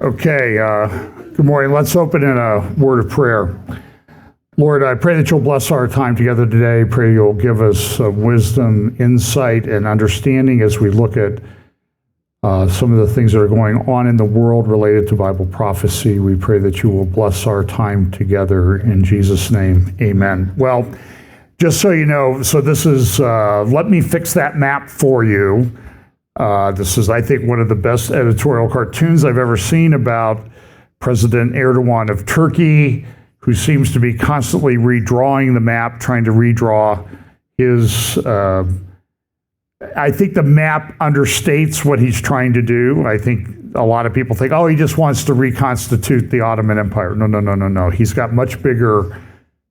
Okay, good morning. Let's open in a word of prayer. Lord, I pray that you'll bless our time together today. Pray you'll give us wisdom, insight, and understanding as we look at some of the things that are going on in the world related to Bible prophecy. We pray that you will bless our time together in Jesus' name. Amen. Well, just so you know, so this is Let Me Fix That Map For You. This is, I think, one of the best editorial cartoons I've ever seen about President Erdogan of Turkey, who seems to be constantly redrawing the map, trying to redraw his... I think the map understates what he's trying to do. I think a lot of people think, oh, he just wants to reconstitute the Ottoman Empire. No. He's got much bigger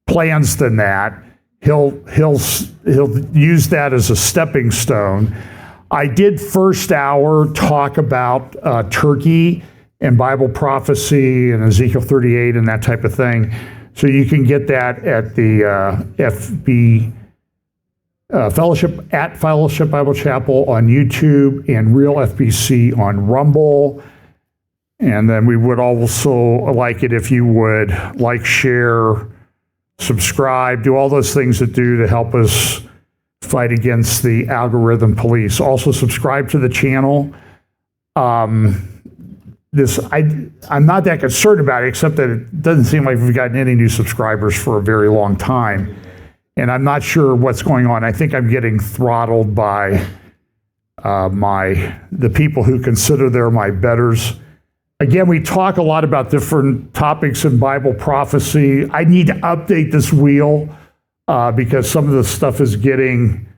plans than that. He'll use that as a stepping stone. I did first hour talk about Turkey and Bible prophecy and Ezekiel 38 and that type of thing. So you can get that at the FB Fellowship, at Fellowship Bible Chapel on YouTube, and Real FBC on Rumble. And then we would also like it if you would like, share, subscribe, do all those things that do to help us fight against the algorithm police. Also subscribe to the channel. I'm not that concerned about it, except that it doesn't seem like we've gotten any new subscribers for a very long time. And I'm not sure what's going on. I think I'm getting throttled by the people who consider they're my betters. Again, we talk a lot about different topics in Bible prophecy. I need to update this wheel because some of the stuff is getting,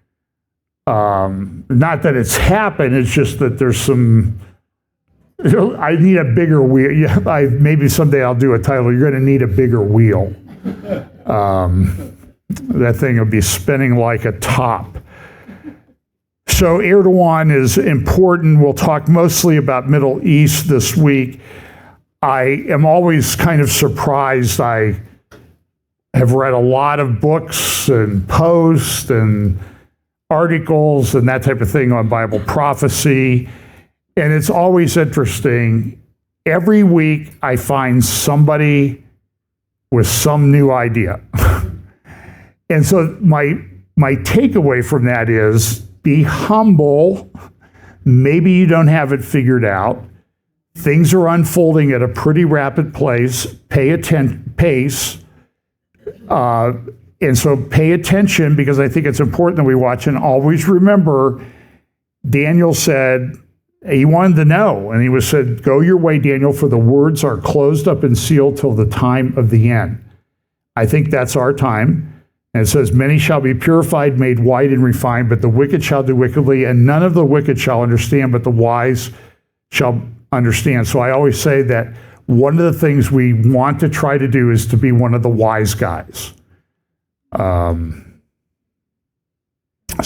not that it's happened, it's just that there's some, I need a bigger wheel. Yeah, maybe someday I'll do a title, you're going to need a bigger wheel. That thing will be spinning like a top. So Erdogan is important. We'll talk mostly about Middle East this week. I am always kind of surprised. I have read a lot of books and posts and articles and that type of thing on Bible prophecy. And it's always interesting. Every week I find somebody with some new idea. And so my takeaway from that is be humble. Maybe you don't have it figured out. Things are unfolding at a pretty rapid pace. And so pay attention, because I think it's important that we watch and always remember Daniel said, he wanted to know, and he said, go your way, Daniel, for the words are closed up and sealed till the time of the end. I think that's our time. And it says, many shall be purified, made white and refined, but the wicked shall do wickedly, and none of the wicked shall understand, but the wise shall understand. So I always say that one of the things we want to try to do is to be one of the wise guys. So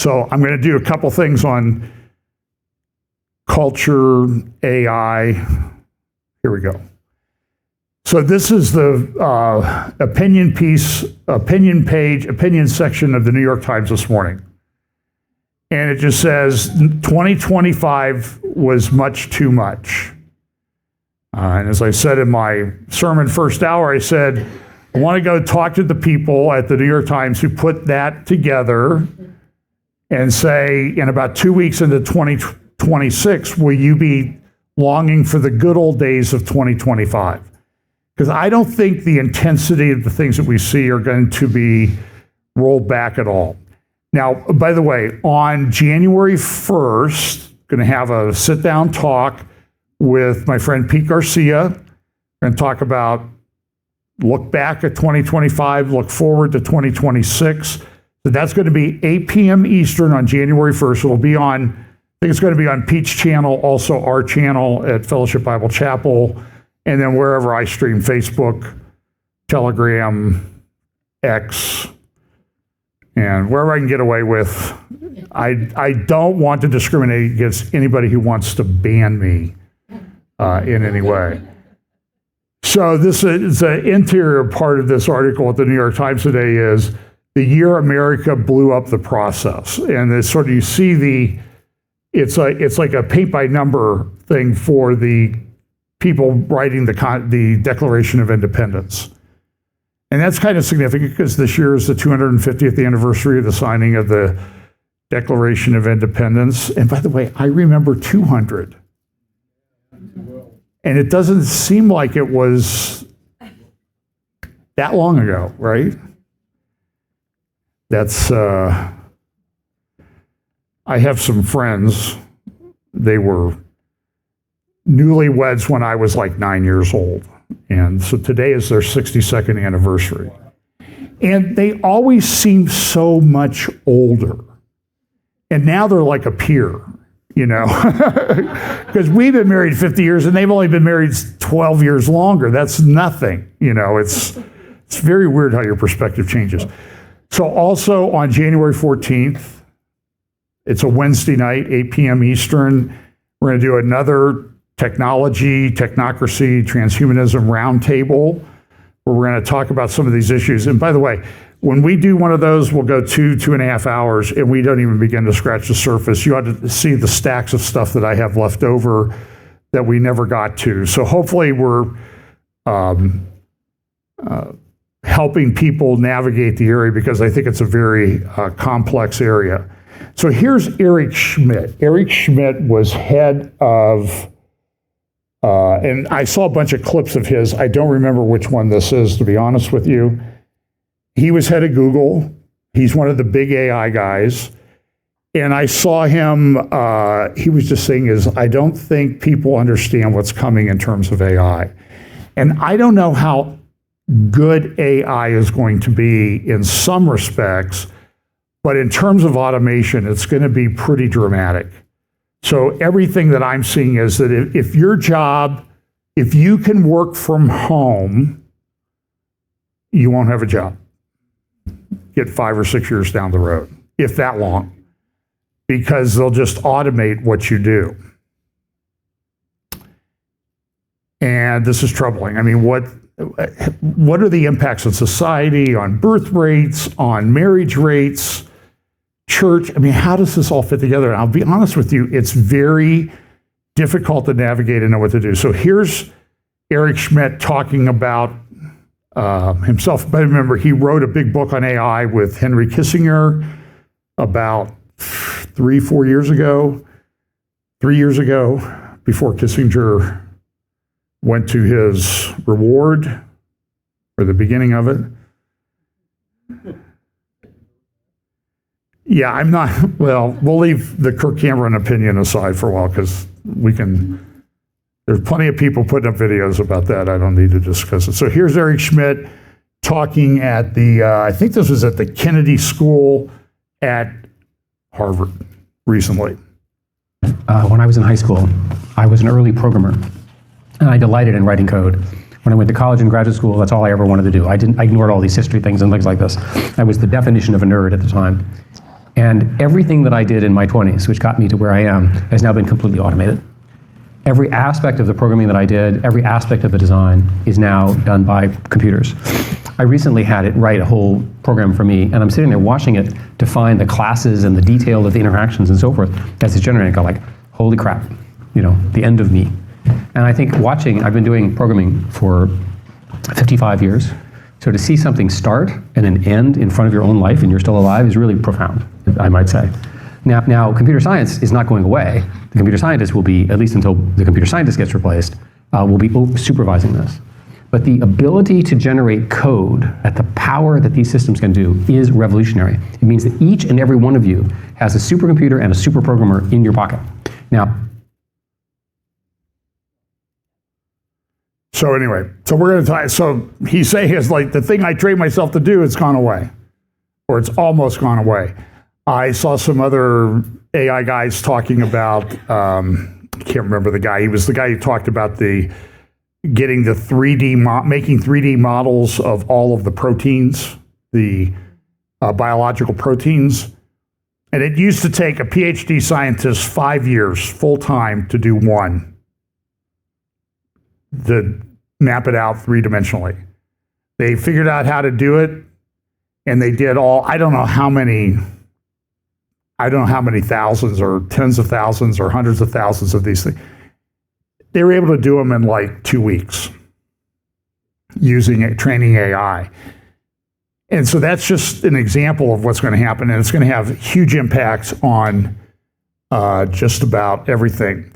I'm going to do a couple things on culture, AI. Here we go. So this is the opinion section of the New York Times this morning. And it just says, 2025 was much too much. And as I said in my sermon first hour, I said, I want to go talk to the people at the New York Times who put that together and say, in about 2 weeks into 2026, will you be longing for the good old days of 2025? Because I don't think the intensity of the things that we see are going to be rolled back at all. Now, by the way, on January 1st, going to have a sit-down talk with my friend Pete Garcia. We're going to talk about look back at 2025, look forward to 2026. So that's going to be 8 p.m. Eastern on January 1st. It'll be on, I think it's going to be on Pete's channel, also our channel at Fellowship Bible Chapel, and then wherever I stream, Facebook, Telegram, X, and wherever I can get away with. I don't want to discriminate against anybody who wants to ban me in any way. So this is the interior part of this article at the New York Times today is the year America blew up the process. And it's sort of, you see it's like a paint by number thing for the people writing the Declaration of Independence. And that's kind of significant because this year is the 250th anniversary of the signing of the Declaration of Independence. And by the way, I remember 200. And it doesn't seem like it was that long ago, right? That's, I have some friends, they were newlyweds when I was like 9 years old. And so today is their 62nd anniversary. And they always seem so much older. And now they're like a peer, you know, because we've been married 50 years and they've only been married 12 years longer. That's nothing, you know, it's very weird how your perspective changes. So also on January 14th, it's a Wednesday night, 8 p.m. Eastern, we're going to do another technology, technocracy, transhumanism roundtable, where we're going to talk about some of these issues. And by the way, when we do one of those, we'll go 2.5 hours, and we don't even begin to scratch the surface. You ought to see the stacks of stuff that I have left over that we never got to. So hopefully we're helping people navigate the area, because I think it's a very complex area. So here's Eric Schmidt. Eric Schmidt was head of, and I saw a bunch of clips of his. I don't remember which one this is, to be honest with you. He was head of Google. He's one of the big AI guys. And I saw him, he was just saying I don't think people understand what's coming in terms of AI. And I don't know how good AI is going to be in some respects, but in terms of automation, it's going to be pretty dramatic. So everything that I'm seeing is that if your job, if you can work from home, you won't have a job. Get 5 or 6 years down the road, if that long, because they'll just automate what you do. And this is troubling. I mean, what are the impacts on society, on birth rates, on marriage rates, church? I mean, how does this all fit together? And I'll be honest with you, it's very difficult to navigate and know what to do. So here's Eric Schmidt talking about himself. But remember, he wrote a big book on AI with Henry Kissinger about 3 years ago, before Kissinger went to his reward, or the beginning of it. Yeah, I'm not, well, we'll leave the Kirk Cameron opinion aside for a while, because there's plenty of people putting up videos about that. I don't need to discuss it. So here's Eric Schmidt talking at the, I think this was at the Kennedy School at Harvard recently. When I was in high school, I was an early programmer, and I delighted in writing code. When I went to college and graduate school, that's all I ever wanted to do. I ignored all these history things and things like this. I was the definition of a nerd at the time. And everything that I did in my 20s, which got me to where I am, has now been completely automated. Every aspect of the programming that I did, every aspect of the design is now done by computers. I recently had it write a whole program for me, and I'm sitting there watching it define the classes and the detail of the interactions and so forth as it's generating. I go like, holy crap, you know, the end of me. And I think I've been doing programming for 55 years. So to see something start and an end in front of your own life and you're still alive is really profound, I might say. Now computer science is not going away. The computer scientist will be, at least until the computer scientist gets replaced, will be supervising this. But the ability to generate code at the power that these systems can do is revolutionary. It means that each and every one of you has a supercomputer and a super programmer in your pocket. Now, so anyway, so we're going to talk. So he's saying is like the thing I trained myself to do, it's gone away, or it's almost gone away. I saw some other AI guys talking about, I can't remember the guy. He was the guy who talked about getting the 3D, making 3D models of all of the proteins, the biological proteins. And it used to take a PhD scientist 5 years full time to do one, to map it out 3-dimensionally. They figured out how to do it, and they did I don't know how many thousands or tens of thousands or hundreds of thousands of these things. They were able to do them in like 2 weeks using training AI. And so that's just an example of what's going to happen, and it's going to have huge impacts on just about everything.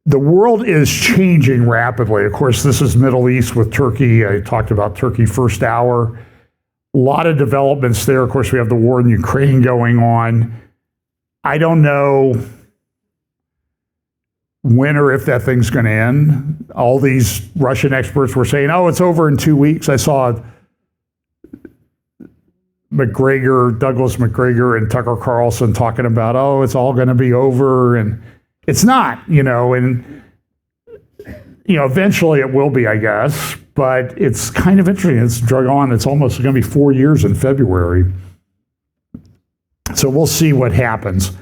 The world is changing rapidly. Of course, this is Middle East with Turkey. I talked about Turkey first hour. A lot of developments there. Of course, we have the war in Ukraine going on. I don't know when or if that thing's going to end. All these Russian experts were saying, oh, it's over in 2 weeks. I saw Douglas McGregor and Tucker Carlson talking about, oh, it's all going to be over. And it's not, and, eventually it will be, I guess. But it's kind of interesting. It's drug on. It's almost going to be 4 years in February. So we'll see what happens.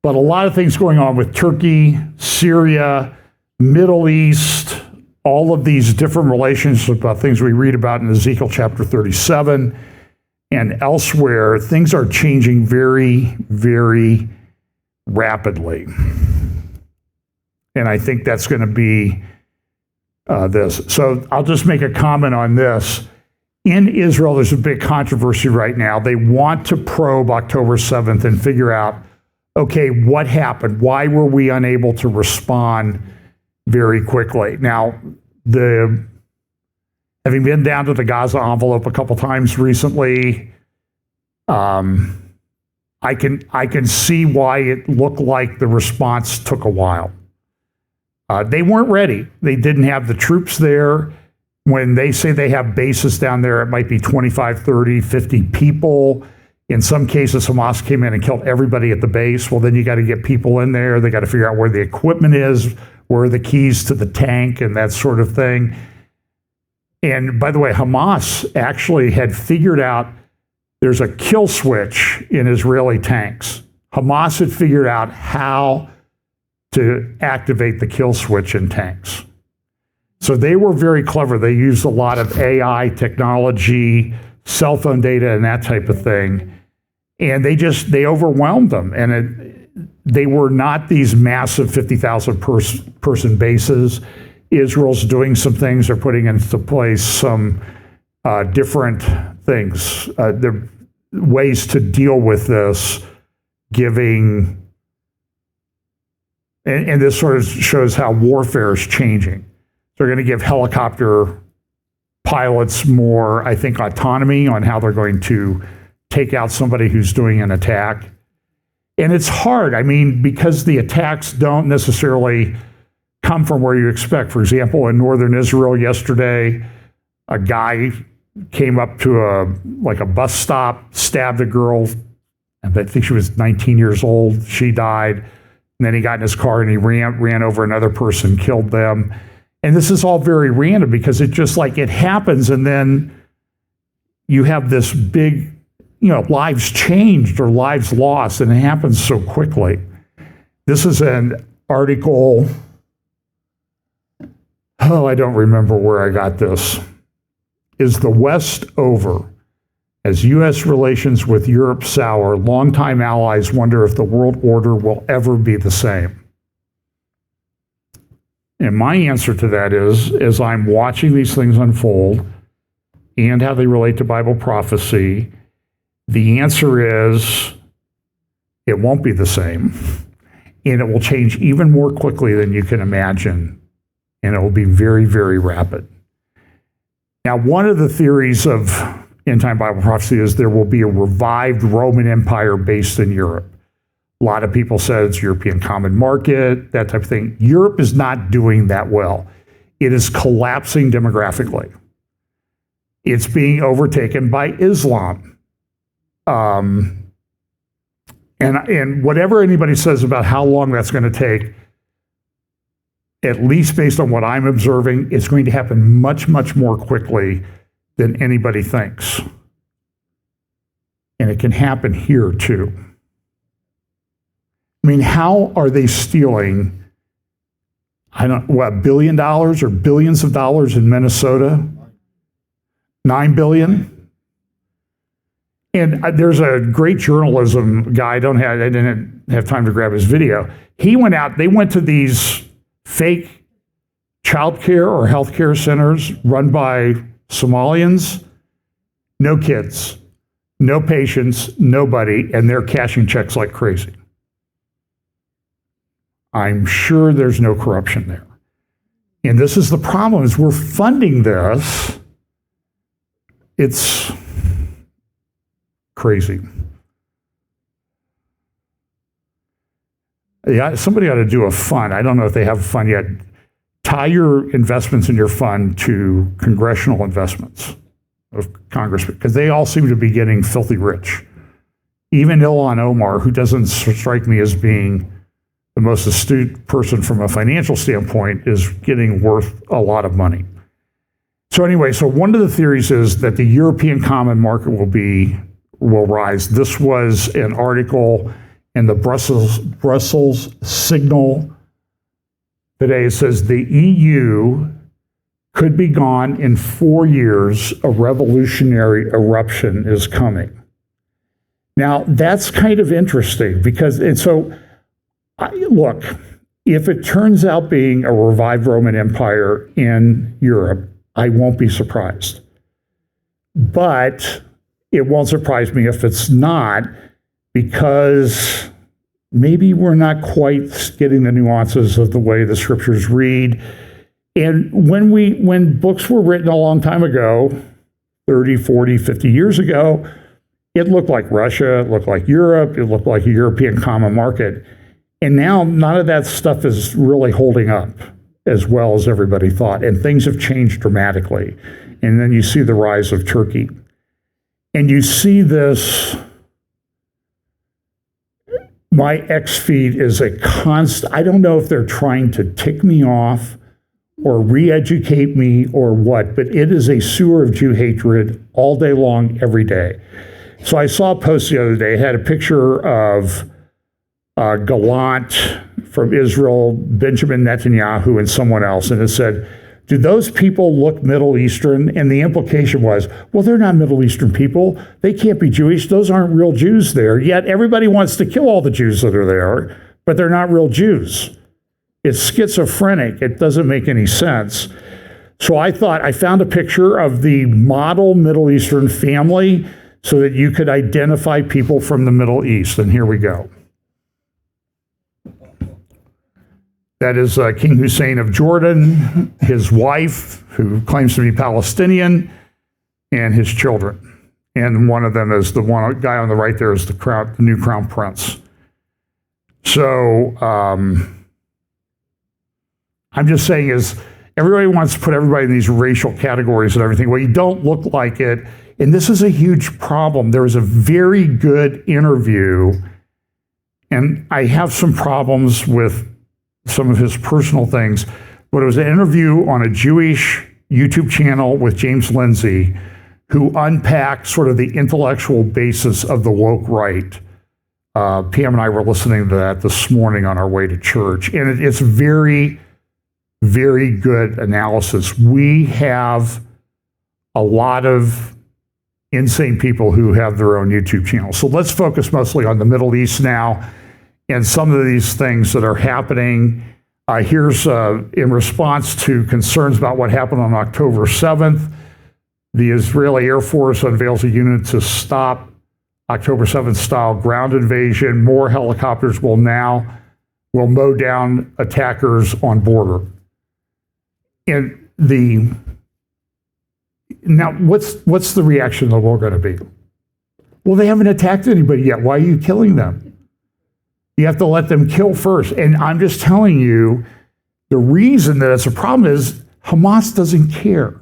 But a lot of things going on with Turkey, Syria, Middle East, all of these different relationships about things we read about in Ezekiel chapter 37 and elsewhere. Things are changing very, very rapidly. And I think that's going to be this. So I'll just make a comment on this. In Israel, there's a big controversy right now. They want to probe October 7th and figure out, okay, what happened? Why were we unable to respond very quickly? Now, having been down to the Gaza envelope a couple times recently, I can see why it looked like the response took a while. They weren't ready. They didn't have the troops there. When they say they have bases down there, it might be 25, 30, 50 people. In some cases, Hamas came in and killed everybody at the base. Well, then you got to get people in there. They got to figure out where the equipment is, where are the keys to the tank, and that sort of thing. And by the way, Hamas actually had figured out there's a kill switch in Israeli tanks. Hamas had figured out how to activate the kill switch in tanks. So they were very clever. They used a lot of AI technology, cell phone data, and that type of thing. And they overwhelmed them. And they were not these massive 50,000 person bases. Israel's doing some things. They're putting into place some different things. There are ways to deal with this, giving, and this sort of shows how warfare is changing. They're going to give helicopter pilots more, I think, autonomy on how they're going to take out somebody who's doing an attack. And it's hard, because the attacks don't necessarily come from where you expect. For example, in northern Israel yesterday, a guy came up to a bus stop, stabbed a girl, and I think she was 19 years old. She died. And then he got in his car and he ran over another person, killed them. And this is all very random because it just it happens, and then you have this big, lives changed or lives lost, and it happens so quickly. This is an article, I don't remember where I got this. Is the West over? As U.S. relations with Europe sour, longtime allies wonder if the world order will ever be the same. And my answer to that is, as I'm watching these things unfold and how they relate to Bible prophecy, the answer is it won't be the same. And it will change even more quickly than you can imagine. And it will be very, very rapid. Now, one of the theories of end-time Bible prophecy is there will be a revived Roman Empire based in Europe. A lot of people said it's European common market, that type of thing. Europe is not doing that well. It is collapsing demographically. It's being overtaken by Islam. And whatever anybody says about how long that's going to take, at least based on what I'm observing, it's going to happen much, much more quickly than anybody thinks. And it can happen here too. How are they stealing, $1 billion or billions of dollars in Minnesota? $9 billion? And there's a great journalism guy, I didn't have time to grab his video. He went out, they went to these fake childcare or healthcare centers run by Somalians, no kids, no patients, nobody, and they're cashing checks like crazy. I'm sure there's no corruption there. And this is the problem, is we're funding this. It's crazy. Yeah, somebody ought to do a fund. I don't know if they have a fund yet. Tie your investments in your fund to congressional investments of congressmen, because they all seem to be getting filthy rich. Even Ilhan Omar, who doesn't strike me as being the most astute person from a financial standpoint, is getting worth a lot of money. So anyway, so one of the theories is that the European common market will rise. This was an article in the Brussels Signal today. It says the EU could be gone in 4 years. A revolutionary eruption is coming. Now, that's kind of interesting because, and so, look, if it turns out being a revived Roman Empire in Europe, I won't be surprised. But it won't surprise me if it's not, because maybe we're not quite getting the nuances of the way the scriptures read. And when books were written a long time ago, 30, 40, 50 years ago, it looked like Russia, it looked like Europe, it looked like a European common market. And now none of that stuff is really holding up as well as everybody thought. And things have changed dramatically. And then you see the rise of Turkey. And you see this, my X feed is a constant, I don't know if they're trying to tick me off or re-educate me or what, but it is a sewer of Jew hatred all day long, every day. So I saw a post the other day, it had a picture of Gallant from Israel, Benjamin Netanyahu, and someone else, and it said, do those people look Middle Eastern? And the implication was, well, they're not Middle Eastern people. They can't be Jewish. Those aren't real Jews there. Yet everybody wants to kill all the Jews that are there, but they're not real Jews. It's schizophrenic. It doesn't make any sense. So I found a picture of the model Middle Eastern family so that you could identify people from the Middle East. And here we go. That is King Hussein of Jordan, his wife, who claims to be Palestinian, and his children. And one of them is the one guy on the right there is the new crown prince. So I'm just saying is everybody wants to put everybody in these racial categories and everything. Well, you don't look like it. And this is a huge problem. There was a very good interview, and I have some problems with some of his personal things, but it was an interview on a Jewish YouTube channel with James Lindsay, who unpacked sort of the intellectual basis of the woke right. Pam and I were listening to that this morning on our way to church, and it's very, very good analysis. We have a lot of insane people who have their own YouTube channels. So let's focus mostly on the Middle East now and some of these things that are happening. Here's in response to concerns about what happened on October 7th, the Israeli Air Force unveils a unit to stop October 7th style ground invasion. More helicopters will mow down attackers on border. And now what's the reaction of the world going to be? Well, they haven't attacked anybody yet. Why are you killing them? You have to let them kill first. And I'm just telling you, the reason that it's a problem is Hamas doesn't care.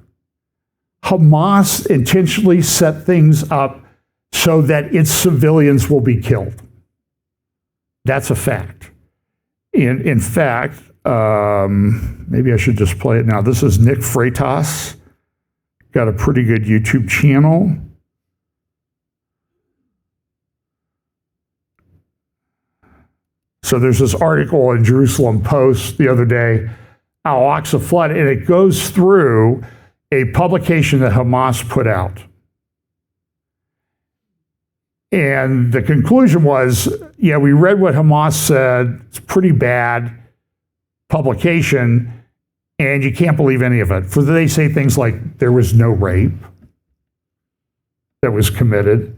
Hamas intentionally set things up so that its civilians will be killed. That's a fact. In fact, maybe I should just play it now. This is Nick Freitas. Got a pretty good YouTube channel. So there's this article in Jerusalem Post the other day, Al-Aqsa flood, and it goes through a publication that Hamas put out. And the conclusion was, yeah, we read what Hamas said. It's a pretty bad publication. And you can't believe any of it. For they say things like there was no rape that was committed.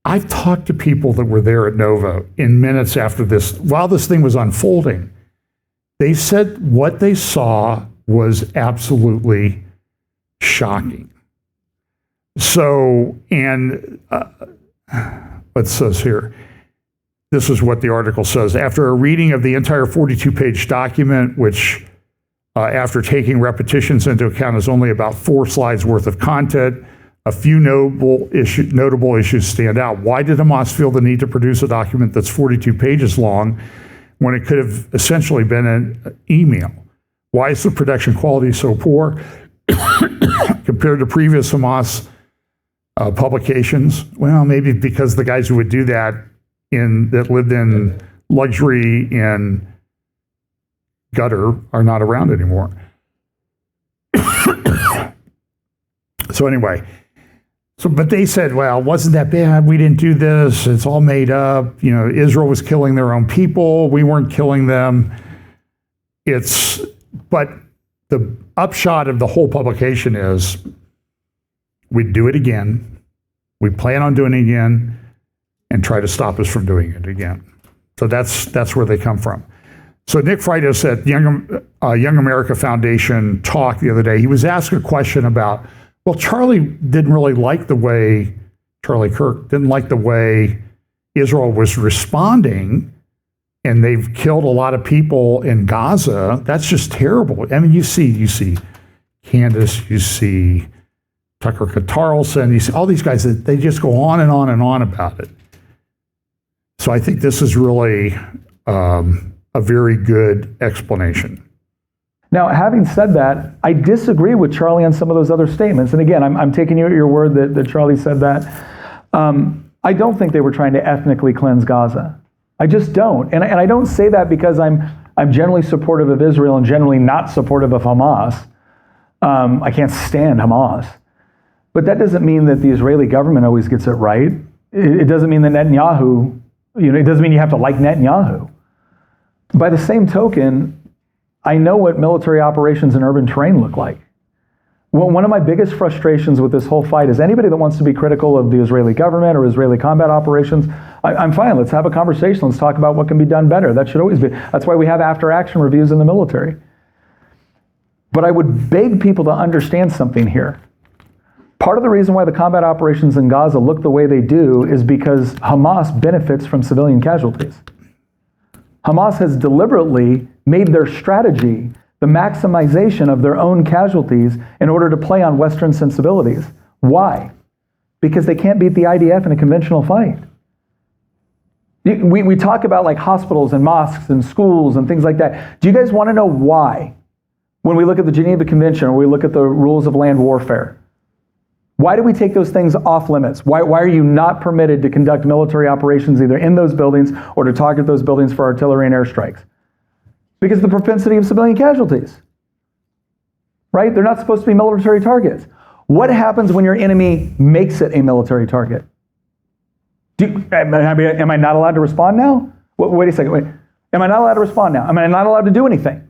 I've talked to people that were there at Nova in minutes after this, while this thing was unfolding. They said what they saw was absolutely shocking. So, and what says here? This is what the article says. After a reading of the entire 42-page document, which after taking repetitions into account is only about 4 slides worth of content, a few notable issues stand out. Why did Hamas feel the need to produce a document that's 42 pages long when it could have essentially been an email? Why is the production quality so poor compared to previous Hamas publications? Well, maybe because the guys who would do that that lived in luxury and gutter are not around anymore. So anyway, but they said, well, wasn't that bad? We didn't do this. It's all made up. You know, Israel was killing their own people. We weren't killing them. But the upshot of the whole publication is we'd do it again. We plan on doing it again and try to stop us from doing it again. So that's where they come from. So Nick Freitas at Young America Foundation talk the other day. He was asked a question about, well, Charlie Kirk didn't like the way Israel was responding, and they've killed a lot of people in Gaza. That's just terrible. I mean, you see Candace, you see Tucker Carlson, you see all these guys that they just go on and on and on about it. So I think this is really a very good explanation. Now, having said that, I disagree with Charlie on some of those other statements. And again, I'm taking you at your word that Charlie said that. I don't think they were trying to ethnically cleanse Gaza. I just don't. And I don't say that because I'm generally supportive of Israel and generally not supportive of Hamas. I can't stand Hamas. But that doesn't mean that the Israeli government always gets it right. It doesn't mean that Netanyahu, it doesn't mean you have to like Netanyahu. By the same token, I know what military operations in urban terrain look like. Well, one of my biggest frustrations with this whole fight is anybody that wants to be critical of the Israeli government or Israeli combat operations, I'm fine. Let's have a conversation. Let's talk about what can be done better. That should always be. That's why we have after-action reviews in the military. But I would beg people to understand something here. Part of the reason why the combat operations in Gaza look the way they do is because Hamas benefits from civilian casualties. Hamas has deliberately made their strategy the maximization of their own casualties in order to play on Western sensibilities. Why? Because they can't beat the IDF in a conventional fight. We talk about like hospitals and mosques and schools and things like that. Do you guys want to know why? When we look at the Geneva Convention or we look at the rules of land warfare, why do we take those things off limits? Why are you not permitted to conduct military operations either in those buildings or to target those buildings for artillery and airstrikes? Because of the propensity of civilian casualties, right? They're not supposed to be military targets. What happens when your enemy makes it a military target? Am I not allowed to respond now? Wait a second. Wait. Am I not allowed to respond now? Am I not allowed to do anything?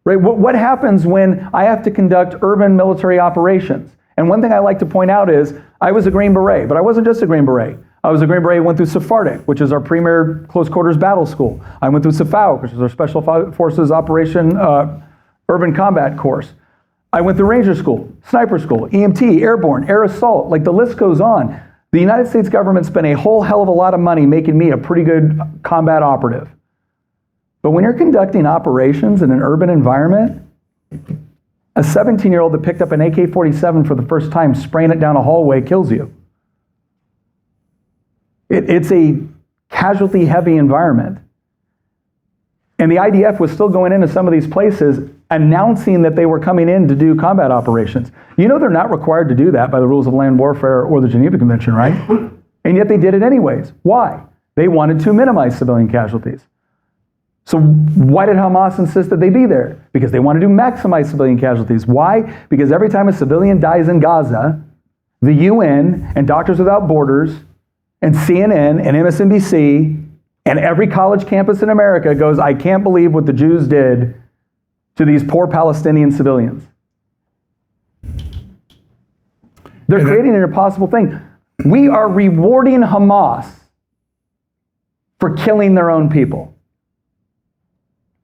Right? What happens when I have to conduct urban military operations? And one thing I like to point out is I was a Green Beret, but I wasn't just a Green Beret. I was a Green Beret who went through Sephardic, which is our premier close quarters battle school. I went through SFAUC, which is our Special Forces Operation Urban Combat course. I went through Ranger School, Sniper School, EMT, Airborne, Air Assault, like the list goes on. The United States government spent a whole hell of a lot of money making me a pretty good combat operative. But when you're conducting operations in an urban environment, a 17-year-old that picked up an AK-47 for the first time, spraying it down a hallway kills you. It's a casualty-heavy environment. And the IDF was still going into some of these places announcing that they were coming in to do combat operations. You know they're not required to do that by the rules of land warfare or the Geneva Convention, right? And yet they did it anyways. Why? They wanted to minimize civilian casualties. So why did Hamas insist that they be there? Because they wanted to maximize civilian casualties. Why? Because every time a civilian dies in Gaza, the UN and Doctors Without Borders and CNN and MSNBC and every college campus in America goes, I can't believe what the Jews did to these poor Palestinian civilians. They're creating an impossible thing. We are rewarding Hamas for killing their own people.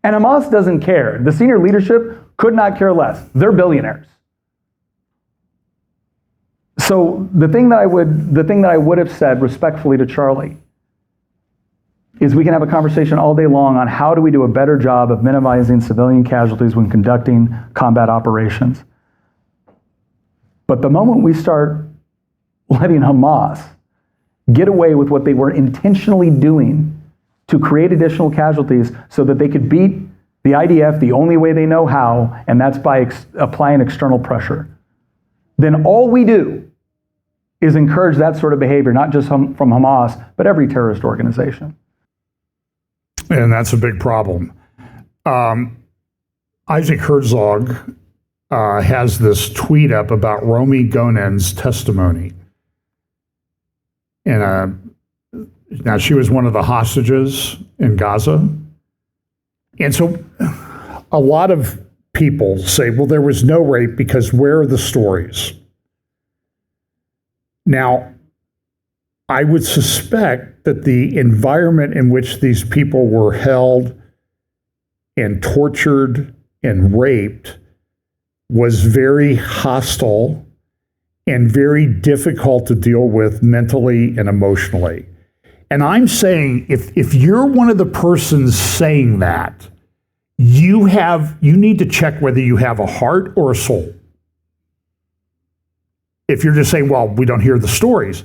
And Hamas doesn't care. The senior leadership could not care less. They're billionaires. So the thing that I would have said respectfully to Charlie is we can have a conversation all day long on how do we do a better job of minimizing civilian casualties when conducting combat operations. But the moment we start letting Hamas get away with what they were intentionally doing to create additional casualties so that they could beat the IDF the only way they know how, and that's by applying external pressure, then all we do is encourage that sort of behavior, not just from Hamas, but every terrorist organization. And that's a big problem. Isaac Herzog has this tweet up about Romy Gonen's testimony. And now she was one of the hostages in Gaza. And so a lot of people say, well, there was no rape because where are the stories? Now, I would suspect that the environment in which these people were held and tortured and raped was very hostile and very difficult to deal with mentally and emotionally. And I'm saying if you're one of the persons saying that, you need to check whether you have a heart or a soul. If you're just saying, well, we don't hear the stories.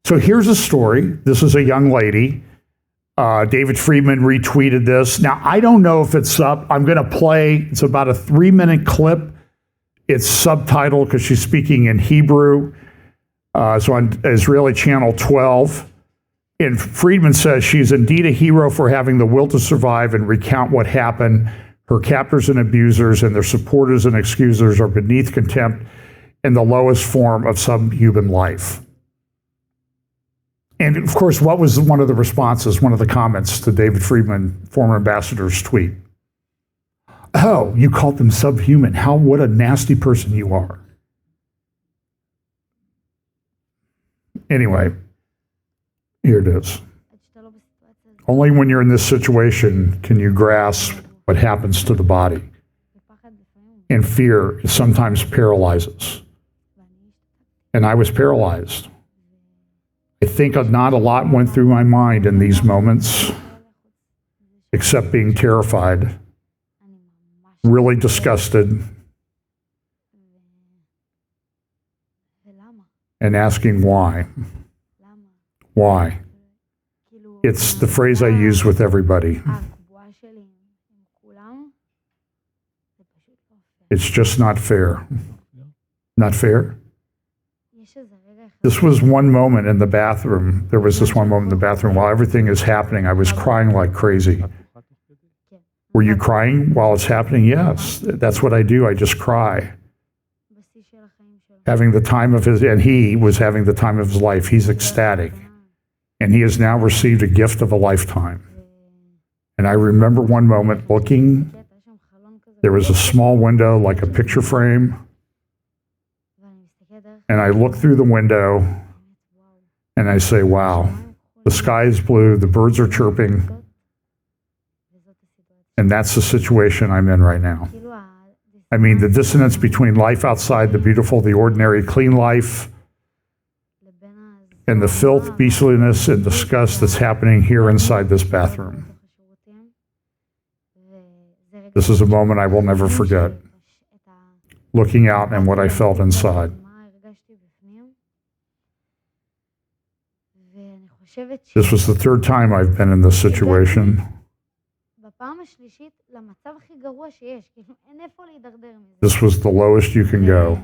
So here's a story. This is a young lady. David Friedman retweeted this. Now, I don't know if it's up. I'm going to play. It's about a 3-minute clip. It's subtitled because she's speaking in Hebrew. So on Israeli Channel 12. And Friedman says she's indeed a hero for having the will to survive and recount what happened. Her captors and abusers and their supporters and excusers are beneath contempt and the lowest form of subhuman life. And of course, what was one of the responses, one of the comments to David Friedman, former ambassador's tweet? Oh, you called them subhuman. What a nasty person you are. Anyway, here it is. Only when you're in this situation can you grasp what happens to the body. And fear sometimes paralyzes. And I was paralyzed. I think not a lot went through my mind in these moments, except being terrified, really disgusted, and asking why. Why? It's the phrase I use with everybody. It's just not fair. Not fair? This was one moment in the bathroom. There was this one moment in the bathroom while everything is happening. I was crying like crazy. Were you crying while it's happening? Yes. That's what I do. I just cry. Having the time of his, and he was having the time of his life. He's ecstatic. And he has now received a gift of a lifetime. And I remember one moment looking, there was a small window like a picture frame. And I look through the window and I say, wow, the sky is blue, the birds are chirping. And that's the situation I'm in right now. I mean, the dissonance between life outside, the beautiful, the ordinary, clean life, and the filth, beastliness, and disgust that's happening here inside this bathroom. This is a moment I will never forget. Looking out and what I felt inside. This was the third time I've been in this situation. This was the lowest you can go.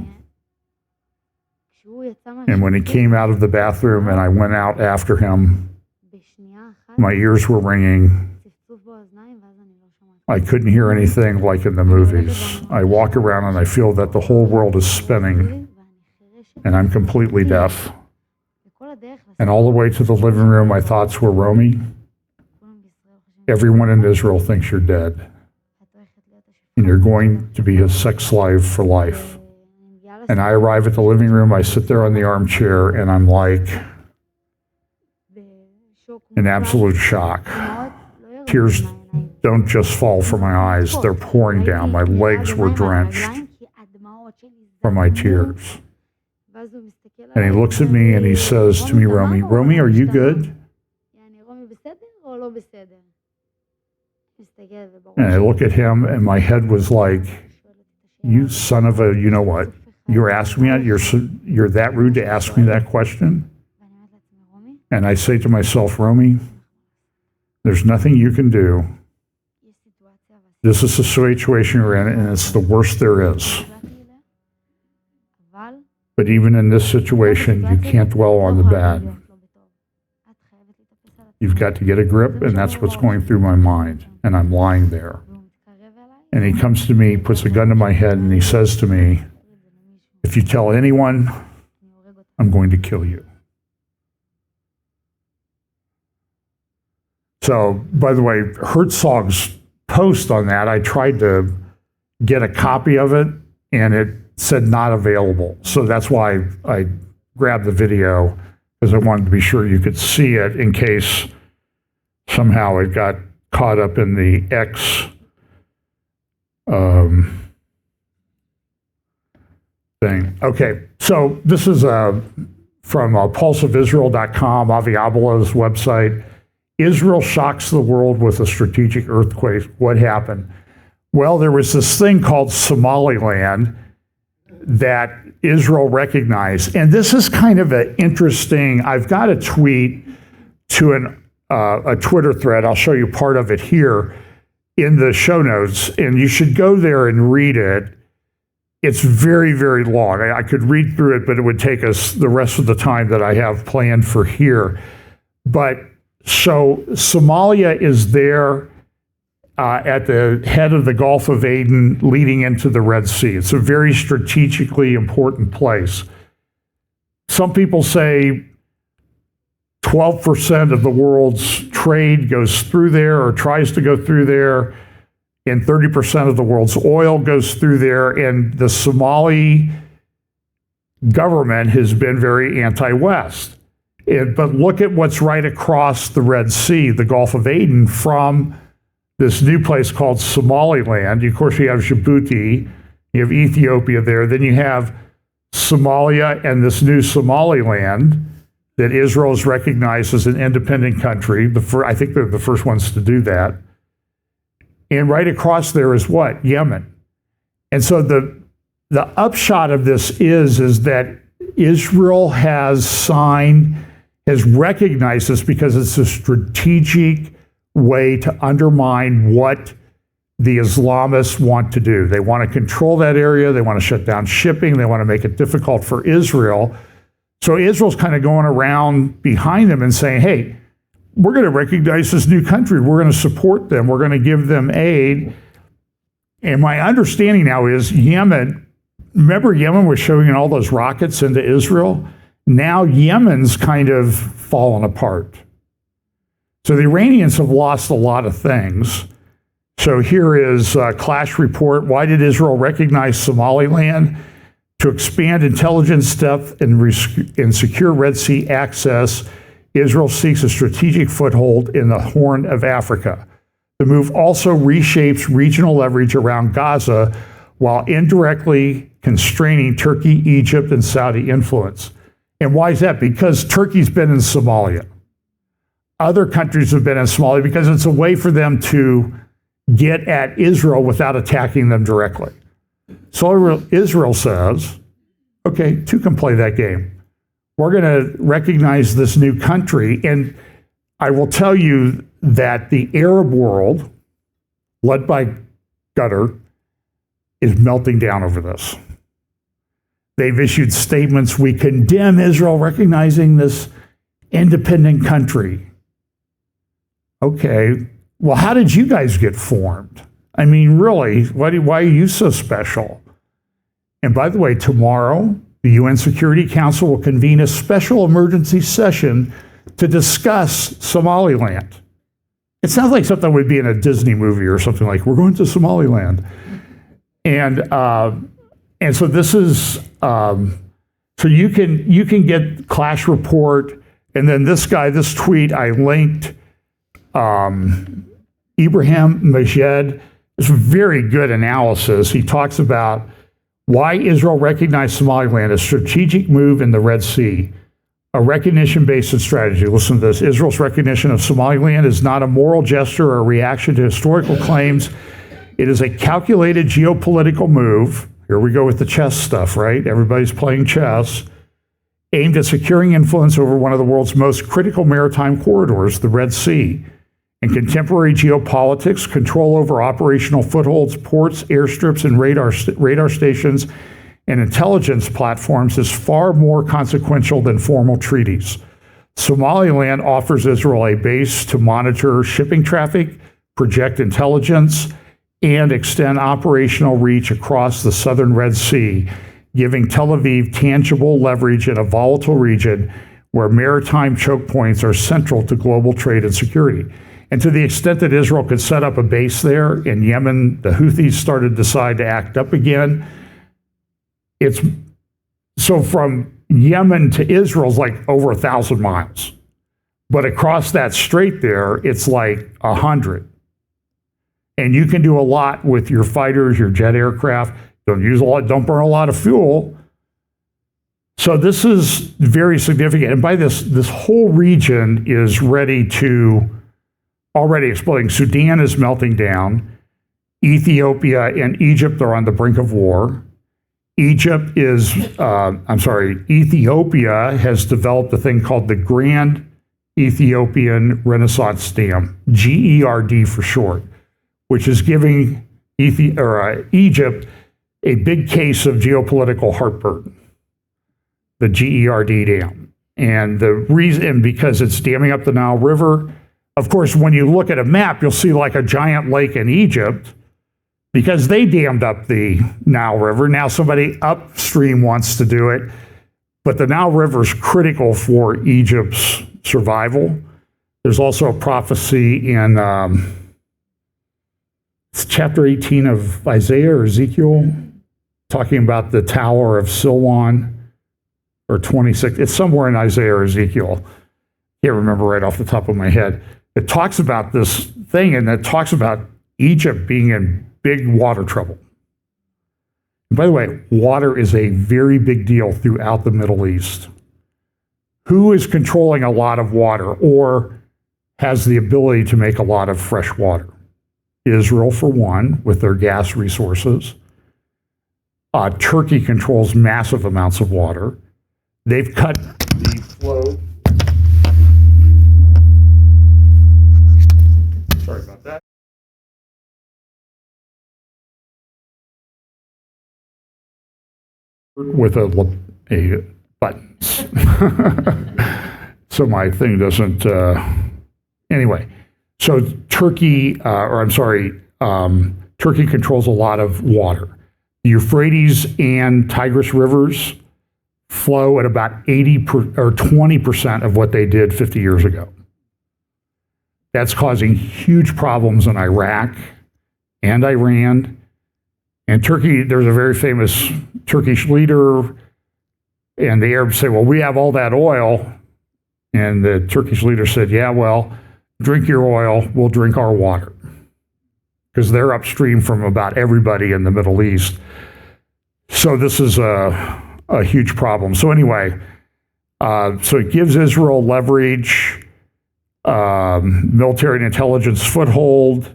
And when he came out of the bathroom and I went out after him, my ears were ringing. I couldn't hear anything like in the movies. I walk around and I feel that the whole world is spinning and I'm completely deaf. And all the way to the living room, my thoughts were, Romy, everyone in Israel thinks you're dead. and you're going to be his sex slave for life. And I arrive at the living room, I sit there on the armchair, and I'm like in absolute shock. Tears don't just fall from my eyes, they're pouring down. My legs were drenched from my tears. And he looks at me and he says to me, Romy, are you good? And I look at him and my head was like, you son of a, you know what? You're asking me that? You're that rude to ask me that question? And I say to myself, Romy, there's nothing you can do. This is the situation you're in, and it's the worst there is. But even in this situation, you can't dwell on the bad. You've got to get a grip, and that's what's going through my mind. And I'm lying there. And he comes to me, puts a gun to my head, and he says to me, if you tell anyone, I'm going to kill you. So, by the way, Herzog's post on that, I tried to get a copy of it, and it said not available. So that's why I grabbed the video, because I wanted to be sure you could see it in case somehow it got caught up in the X thing. Okay, so this is from pulseofisrael.com, Avi Abelah's website. Israel shocks the world with a strategic earthquake. What happened? Well, there was this thing called Somaliland that Israel recognized. And this is kind of an interesting, I've got a tweet to a Twitter thread. I'll show you part of it here in the show notes, and you should go there and read it. It's very, very long. I could read through it, but it would take us the rest of the time that I have planned for here. But so Somalia is there at the head of the Gulf of Aden leading into the Red Sea. It's a very strategically important place. Some people say 12% of the world's trade goes through there or tries to go through there, and 30% of the world's oil goes through there, and the Somali government has been very anti-West. But look at what's right across the Red Sea, the Gulf of Aden, from this new place called Somaliland. Of course, you have Djibouti, you have Ethiopia there, then you have Somalia and this new Somaliland that Israel has recognized as an independent country. I think they're the first ones to do that. And right across there is what? Yemen. And so the upshot of this is that Israel has recognized this because it's a strategic way to undermine what the Islamists want to do. They want to control that area. They want to shut down shipping. They want to make it difficult for Israel. So Israel's kind of going around behind them and saying, hey, we're going to recognize this new country. We're going to support them. We're going to give them aid. And my understanding now is Yemen, remember Yemen was showing all those rockets into Israel? Now Yemen's kind of fallen apart. So the Iranians have lost a lot of things. So here is a Clash report. Why did Israel recognize Somaliland? To expand intelligence depth and secure Red Sea access, Israel seeks a strategic foothold in the Horn of Africa. The move also reshapes regional leverage around Gaza while indirectly constraining Turkey, Egypt, and Saudi influence. And why is that? Because Turkey's been in Somalia. Other countries have been in Somalia because it's a way for them to get at Israel without attacking them directly. So Israel says, okay, two can play that game. We're going to recognize this new country. And I will tell you that the Arab world, led by Qatar, is melting down over this. They've issued statements, we condemn Israel recognizing this independent country. Okay, well, how did you guys get formed? I mean, really, why are you so special? And by the way, tomorrow, the UN Security Council will convene a special emergency session to discuss Somaliland. It sounds like something would be in a Disney movie or something like, we're going to Somaliland. And so this is so you can get Clash Report, and then this tweet I linked, Ibrahim Umayyad. It's very good analysis. He talks about why Israel recognized Somaliland, a strategic move in the Red Sea, a recognition-based strategy. Listen to this. Israel's recognition of Somaliland is not a moral gesture or a reaction to historical claims. It is a calculated geopolitical move. Here we go with the chess stuff, right? Everybody's playing chess. Aimed at securing influence over one of the world's most critical maritime corridors, the Red Sea. In contemporary geopolitics, control over operational footholds, ports, airstrips, and radar stations and intelligence platforms is far more consequential than formal treaties. Somaliland offers Israel a base to monitor shipping traffic, project intelligence, and extend operational reach across the southern Red Sea, giving Tel Aviv tangible leverage in a volatile region where maritime choke points are central to global trade and security. And to the extent that Israel could set up a base there, in Yemen, the Houthis started to decide to act up again. It's so from Yemen to Israel is like over 1,000 miles. But across that strait there, it's like 100. And you can do a lot with your fighters, your jet aircraft. Don't burn a lot of fuel. So this is very significant. And by this whole region is already exploding. Sudan is melting down. Ethiopia and Egypt are on the brink of war. Ethiopia has developed a thing called the Grand Ethiopian Renaissance Dam, GERD for short, which is giving Egypt a big case of geopolitical heartburn, the GERD dam. And the reason, because it's damming up the Nile River. Of course, when you look at a map, you'll see like a giant lake in Egypt because they dammed up the Nile River. Now somebody upstream wants to do it, but the Nile River is critical for Egypt's survival. There's also a prophecy in chapter 18 of Isaiah or Ezekiel, talking about the Tower of Silwan, or 26. It's somewhere in Isaiah or Ezekiel. Can't remember right off the top of my head. It talks about this thing, and it talks about Egypt being in big water trouble. And by the way, water is a very big deal throughout the Middle East. Who is controlling a lot of water or has the ability to make a lot of fresh water? Israel, for one, with their gas resources. Turkey controls massive amounts of water. They've cut the flow. Sorry about that. With a buttons. So my thing doesn't. Anyway, so Turkey controls a lot of water. The Euphrates and Tigris rivers flow at about 20% of what they did 50 years ago. That's causing huge problems in Iraq and Iran. And Turkey, there's a very famous Turkish leader, and the Arabs say, well, we have all that oil. And the Turkish leader said, yeah, well, drink your oil, we'll drink our water. Because they're upstream from about everybody in the Middle East. So this is a huge problem. So anyway, so it gives Israel leverage, military and intelligence foothold.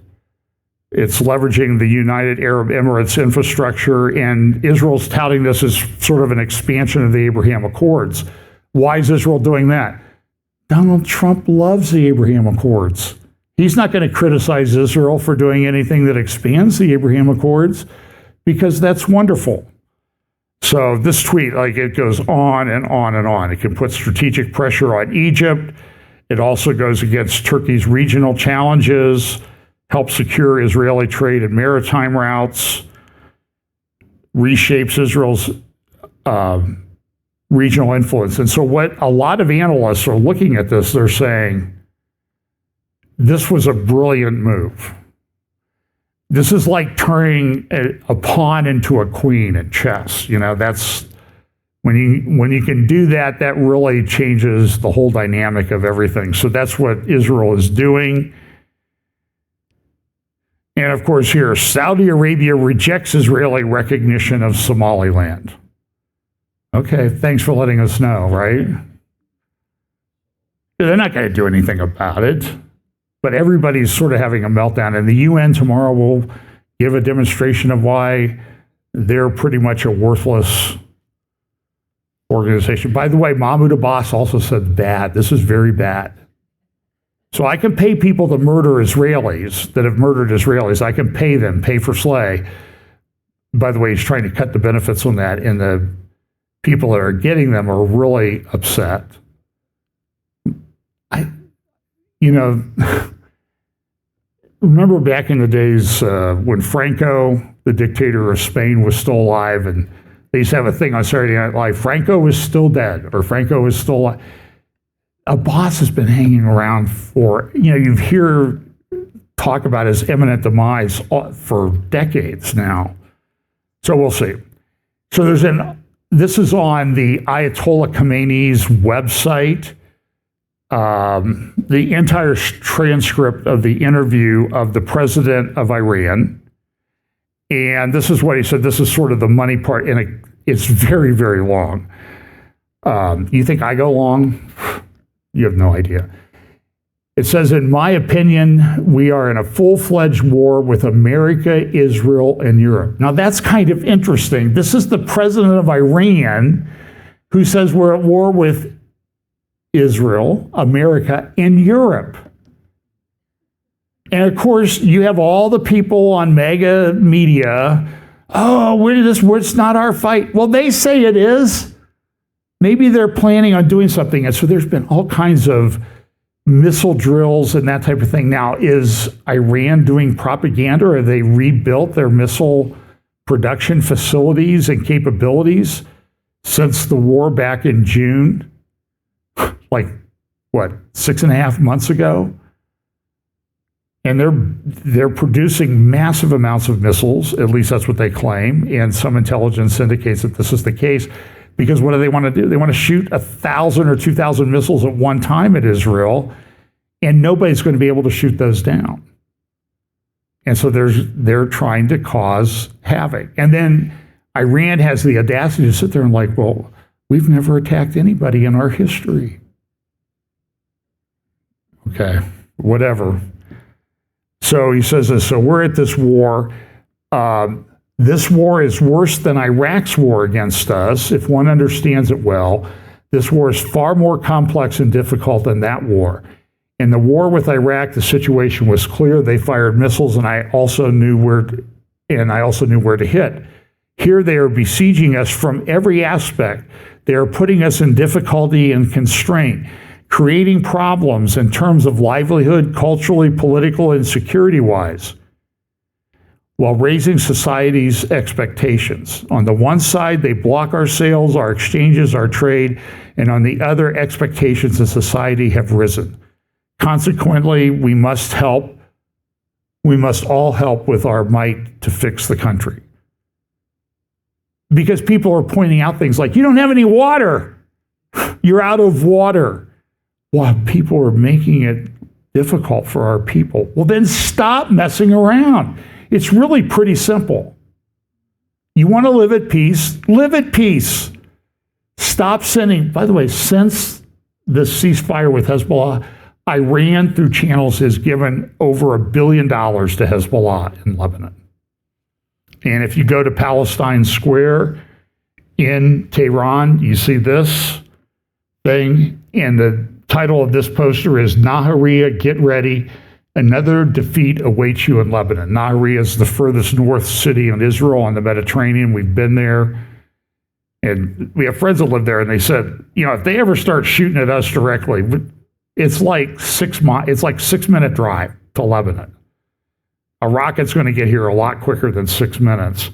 It's leveraging the United Arab Emirates infrastructure, and Israel's touting this as sort of an expansion of the Abraham Accords. Why is Israel doing that? Donald Trump loves the Abraham Accords. He's not going to criticize Israel for doing anything that expands the Abraham Accords because that's wonderful. So this tweet, it goes on and on and on. It can put strategic pressure on Egypt. It also goes against Turkey's regional challenges, helps secure Israeli trade and maritime routes, reshapes Israel's regional influence. And so what a lot of analysts are looking at this, they're saying, this was a brilliant move. This is like turning a pawn into a queen at chess. That's when you can do that, that really changes the whole dynamic of everything. So that's what Israel is doing. And of course here, Saudi Arabia rejects Israeli recognition of Somaliland. Okay, thanks for letting us know, right? They're not going to do anything about it. But everybody's sort of having a meltdown. And the UN tomorrow will give a demonstration of why they're pretty much a worthless organization. By the way, Mahmoud Abbas also said bad. This is very bad. So I can pay people to murder Israelis that have murdered Israelis. I can pay them, pay for slay. By the way, he's trying to cut the benefits on that, and the people that are getting them are really upset. Remember back in the days when Franco, the dictator of Spain, was still alive, and they used to have a thing on Saturday Night Live, Franco was still dead, or Franco was still alive. Abbas has been hanging around for, you hear talk about his imminent demise for decades now. So we'll see. So this is on the Ayatollah Khamenei's website. The entire transcript of the interview of the president of Iran. And this is what he said. This is sort of the money part, and it's very, very long. You think I go long? You have no idea. It says, in my opinion, we are in a full-fledged war with America, Israel, and Europe. Now, that's kind of interesting. This is the president of Iran who says we're at war with Israel, America, and Europe. And of course, you have all the people on mega media, it's not our fight. Well, they say it is. Maybe they're planning on doing something. And so there's been all kinds of missile drills and that type of thing. Now, is Iran doing propaganda, or have they rebuilt their missile production facilities and capabilities since the war back in June? 6.5 months ago? And they're producing massive amounts of missiles, at least that's what they claim, and some intelligence indicates that this is the case, because what do they want to do? They want to shoot 1,000 or 2,000 missiles at one time at Israel, and nobody's going to be able to shoot those down. And so they're trying to cause havoc. And then Iran has the audacity to sit there and we've never attacked anybody in our history. Okay, whatever. So he says this, so we're at this war. This war is worse than Iraq's war against us, if one understands it well. This war is far more complex and difficult than that war. In the war with Iraq, the situation was clear. They fired missiles, and I also knew where to hit. Here they are besieging us from every aspect. They are putting us in difficulty and constraint, creating problems in terms of livelihood, culturally, political, and security-wise, while raising society's expectations. On the one side, they block our sales, our exchanges, our trade, and on the other, expectations of society have risen. Consequently, we must all help with our might to fix the country. Because people are pointing out things like, you don't have any water. You're out of water. Well, people are making it difficult for our people. Well, then stop messing around. It's really pretty simple. You want to live at peace? Live at peace. Stop sending, by the way, since the ceasefire with Hezbollah, Iran, through channels, has given over $1 billion to Hezbollah in Lebanon. And if you go to Palestine Square in Tehran, you see this thing, and the title of this poster is Nahariya, get ready. Another defeat awaits you in Lebanon. Nahariya is the furthest north city in Israel on the Mediterranean. We've been there. And we have friends that live there, and they said, if they ever start shooting at us directly, it's like 6-minute drive to Lebanon. A rocket's going to get here a lot quicker than 6 minutes.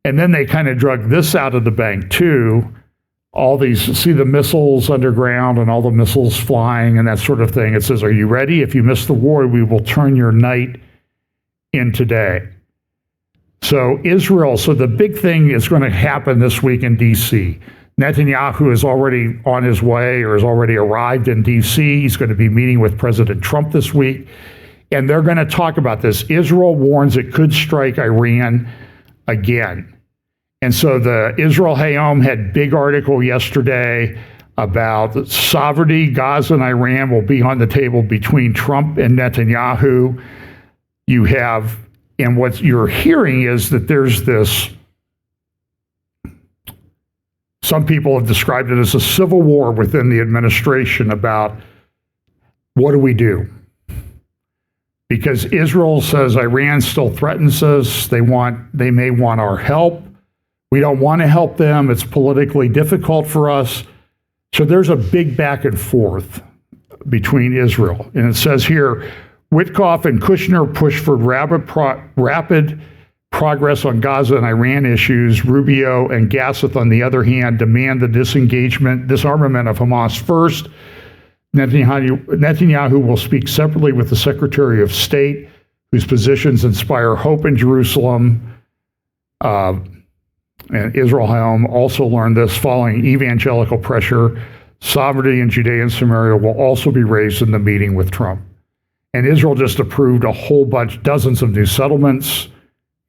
And then they kind of drug this out of the bank too. All these, see the missiles underground and all the missiles flying and that sort of thing. It says, are you ready? If you miss the war, we will turn your night into day. So Israel, so the big thing is going to happen this week in D.C. Netanyahu is already on his way or has already arrived in D.C. He's going to be meeting with President Trump this week, and they're going to talk about this. Israel warns it could strike Iran again. And so the Israel Hayom had big article yesterday about sovereignty. Gaza and Iran will be on the table between Trump and Netanyahu. You have, and what you're hearing is that there's this, some people have described it as a civil war within the administration about what do we do? Because Israel says Iran still threatens us. They may want our help. We don't want to help them. It's politically difficult for us. So there's a big back and forth between Israel. And it says here, Witkoff and Kushner push for rapid progress on Gaza and Iran issues. Rubio and Gasseth, on the other hand, demand the disarmament of Hamas first. Netanyahu will speak separately with the Secretary of State, whose positions inspire hope in Jerusalem. And Israel Hayom also learned this following evangelical pressure. Sovereignty in Judea and Samaria will also be raised in the meeting with Trump. And Israel just approved a whole bunch, dozens of new settlements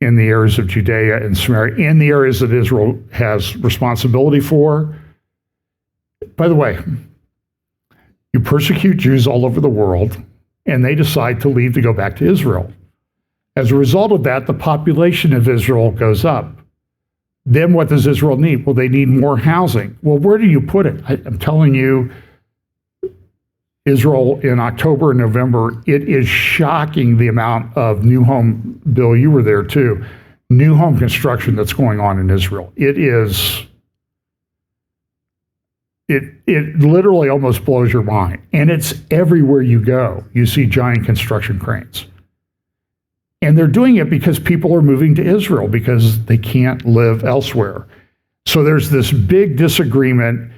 in the areas of Judea and Samaria, in the areas that Israel has responsibility for. By the way, you persecute Jews all over the world, and they decide to leave to go back to Israel. As a result of that, the population of Israel goes up. Then what does Israel need? Well, they need more housing. Well, where do you put it? I'm telling you, Israel in October and November, it is shocking the amount of new home, Bill, you were there too, new home construction that's going on in Israel. It literally almost blows your mind. And it's everywhere you go. You see giant construction cranes. And they're doing it because people are moving to Israel because they can't live elsewhere. So there's this big disagreement.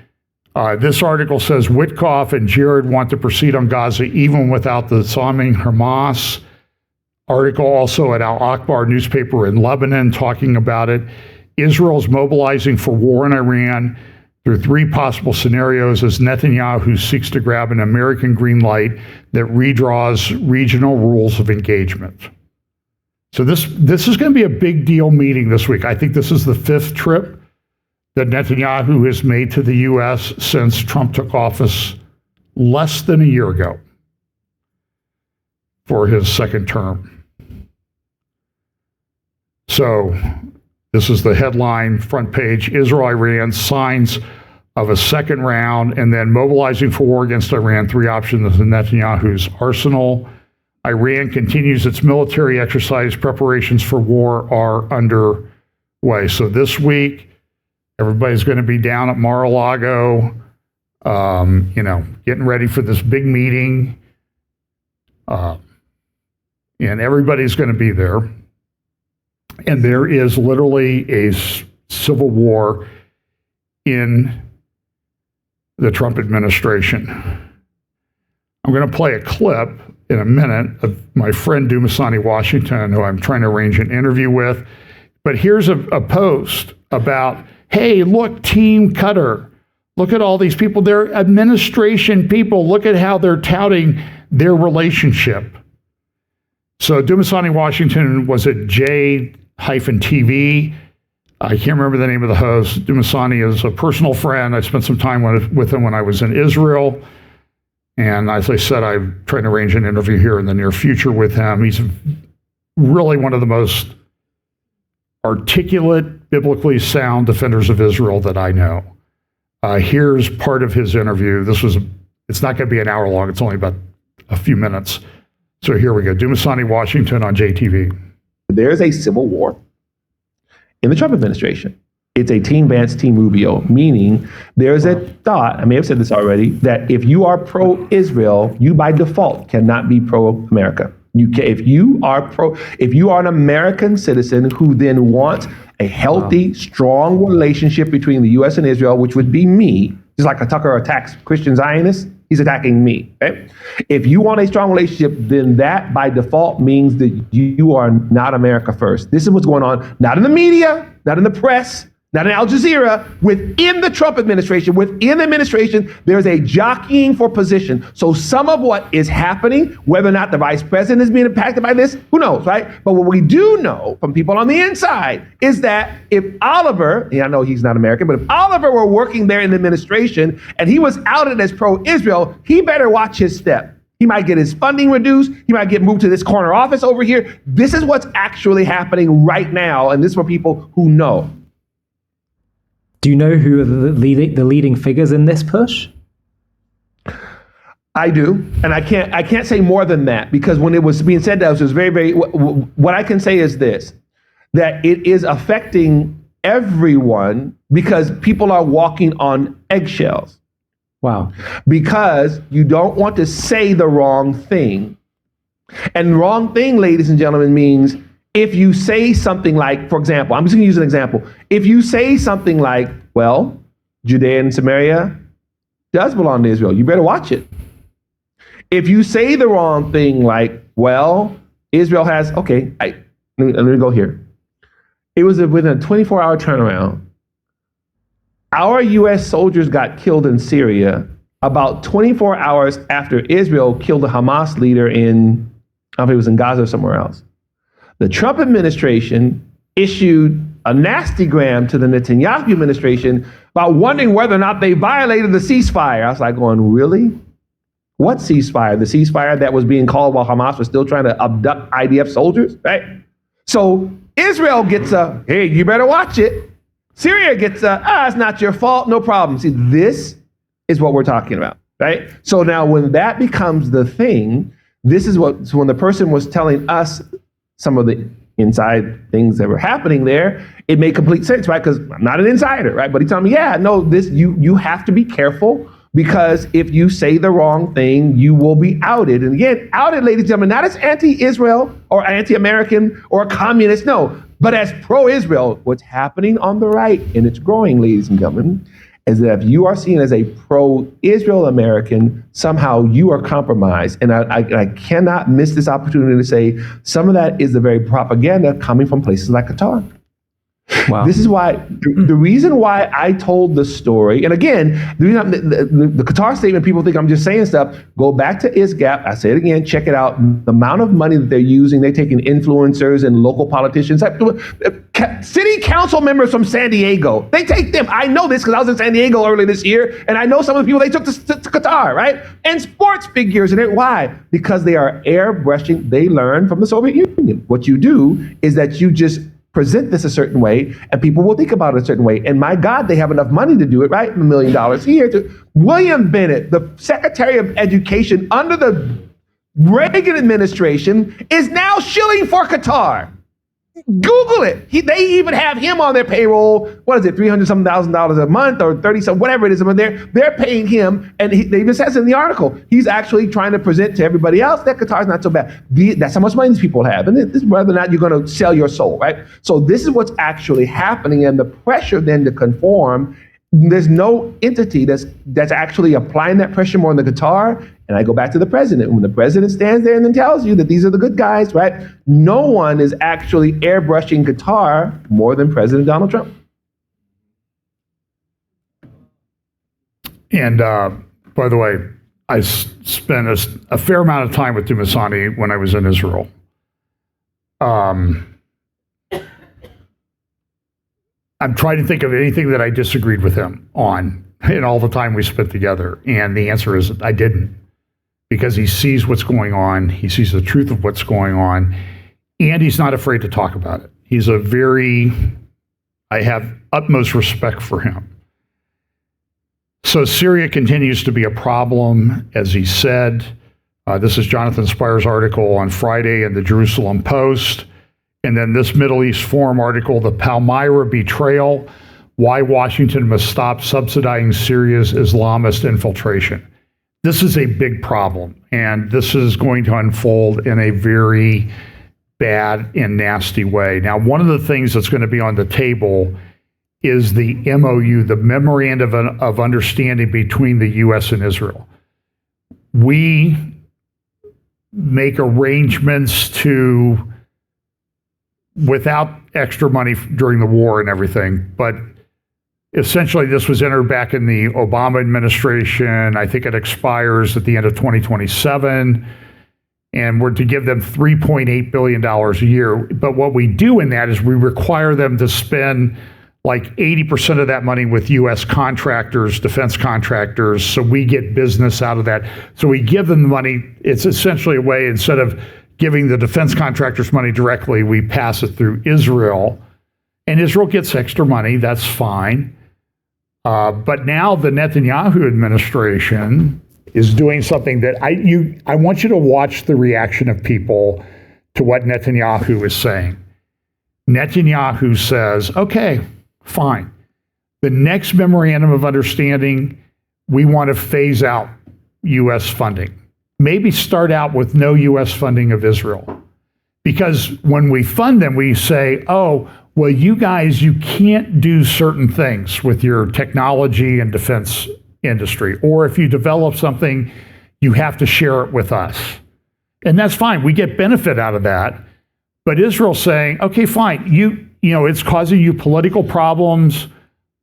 This article says Witkoff and Jared want to proceed on Gaza even without the disarming Hamas. Article also at Al Akhbar newspaper in Lebanon talking about it. Israel's mobilizing for war in Iran. There are three possible scenarios as Netanyahu seeks to grab an American green light that redraws regional rules of engagement. So this is going to be a big deal meeting this week. I think this is the fifth trip that Netanyahu has made to the U.S. since Trump took office less than a year ago for his second term. So this is the headline, front page, Israel-Iran signs of a second round, and then mobilizing for war against Iran, three options in Netanyahu's arsenal. Iran continues its military exercise. Preparations for war are underway. So this week, everybody's going to be down at Mar-a-Lago, getting ready for this big meeting. And everybody's going to be there. And there is literally a civil war in the Trump administration. I'm going to play a clip in a minute of my friend Dumasani Washington, who I'm trying to arrange an interview with. But here's a post about, hey, look, Team Qatar. Look at all these people. They're administration people. Look at how they're touting their relationship. So Dumasani Washington was at J-TV. I can't remember the name of the host. Dumasani is a personal friend. I spent some time with him when I was in Israel. And as I said, I'm trying to arrange an interview here in the near future with him. He's really one of the most articulate, biblically sound defenders of Israel that I know. Here's part of his interview. It's not going to be an hour long. It's only about a few minutes. So here we go. Dumasani Washington on JTV. There's a civil war in the Trump administration. It's a Team Vance, Team Rubio, meaning there's a thought, I may have said this already, that if you are pro-Israel, you by default cannot be pro-America. If you are an American citizen who then wants a healthy, strong relationship between the U.S. and Israel, which would be me, just like a Tucker attacks Christian Zionists, He's attacking me. Right? If you want a strong relationship, then that by default means that you are not America first. This is what's going on, not in the media, not in the press, not in Al Jazeera, within the Trump administration. Within the administration, there's a jockeying for position. So some of what is happening, whether or not the vice president is being impacted by this, who knows, right? But what we do know from people on the inside is that if Oliver, and I know he's not American, but if Oliver were working there in the administration and he was outed as pro-Israel, he better watch his step. He might get his funding reduced. He might get moved to this corner office over here. This is what's actually happening right now. And this is for people who know. Do you know who are the leading figures in this push? I do, and I can't say more than that, because when it was being said that, it was very. What I can say is this: that it is affecting everyone because people are walking on eggshells. Wow. Because you don't want to say the wrong thing, and wrong thing, ladies and gentlemen, means. If you say something like, for example, I'm just going to use an example. If you say something like, well, Judea and Samaria does belong to Israel, you better watch it. If you say the wrong thing like, well, Israel has, okay, let me go here. It was within a 24-hour turnaround. Our U.S. soldiers got killed in Syria about 24 hours after Israel killed a Hamas leader in, I don't know if it was in Gaza or somewhere else. The Trump administration issued a nastygram to the Netanyahu administration about wondering whether or not they violated the ceasefire. I was like going, really? What ceasefire? The ceasefire that was being called while Hamas was still trying to abduct IDF soldiers, right? So Israel gets a, hey, you better watch it. Syria gets a, it's not your fault, no problem. See, this is what we're talking about, right? So now when that becomes the thing, this is what, so when the person was telling us some of the inside things that were happening there, it made complete sense, right? Because I'm not an insider, right? But he told me, yeah, no, this you have to be careful, because if you say the wrong thing, you will be outed. And again, outed, ladies and gentlemen, not as anti-Israel or anti-American or communist, no, but as pro-Israel. What's happening on the right, and it's growing, ladies and gentlemen, is that if you are seen as a pro-Israel American, somehow you are compromised. And I cannot miss this opportunity to say some of that is the very propaganda coming from places like Qatar. Wow. This is why, the reason why I told the story, and again, the Qatar statement, people think I'm just saying stuff. Go back to ISGAP. I say it again, check it out. The amount of money that they're using, they're taking influencers and local politicians, city council members from San Diego. They take them. I know this because I was in San Diego earlier this year, and I know some of the people they took to Qatar, right? And sports figures. And why? Because they are airbrushing. They learn from the Soviet Union. What you do is that you just present this a certain way, and people will think about it a certain way. And my God, they have enough money to do it, right? $1 million here. William Bennett, the Secretary of Education under the Reagan administration, is now shilling for Qatar. Google it. They even have him on their payroll. What is it, $300,000 a month or 30 some, whatever it is. But they're paying him, and they even says in the article, he's actually trying to present to everybody else that Qatar's not so bad. That's how much money these people have, and this is whether or not you're going to sell your soul, right? So this is what's actually happening, and the pressure then to conform. There's no entity that's actually applying that pressure more than the Qatar. And I go back to the president. When the president stands there and then tells you that these are the good guys, right? No one is actually airbrushing Qatar more than President Donald Trump. And by the way, I spent a fair amount of time with Dumasani when I was in Israel. I'm trying to think of anything that I disagreed with him on in all the time we spent together. And the answer is I didn't, because he sees what's going on. He sees the truth of what's going on, and he's not afraid to talk about it. I have utmost respect for him. So Syria continues to be a problem, as he said. This is Jonathan Spires' article on Friday in the Jerusalem Post. And then this Middle East Forum article, The Palmyra Betrayal, Why Washington Must Stop Subsidizing Syria's Islamist Infiltration. This is a big problem, and this is going to unfold in a very bad and nasty way. Now, one of the things that's going to be on the table is the MOU, the Memorandum of Understanding between the U.S. and Israel. we make arrangements to, without extra money during the war and everything, but essentially this was entered back in the Obama administration. I think it expires at the end of 2027. And we're to give them $3.8 billion a year. But what we do in that is we require them to spend like 80% of that money with U.S. contractors, defense contractors, so we get business out of that. So we give them the money. It's essentially a way, instead of giving the defense contractors money directly, we pass it through Israel. And Israel gets extra money, that's fine. But now the Netanyahu administration is doing something that I want you to watch the reaction of people to what Netanyahu is saying. Netanyahu says, okay, fine. The next memorandum of understanding, we want to phase out U.S. funding. Maybe start out with no U.S. funding of Israel. Because when we fund them, we say, oh, well, you guys, you can't do certain things with your technology and defense industry, or if you develop something, you have to share it with us. And that's fine. We get benefit out of that. But Israel's saying, okay, fine. You know, it's causing you political problems,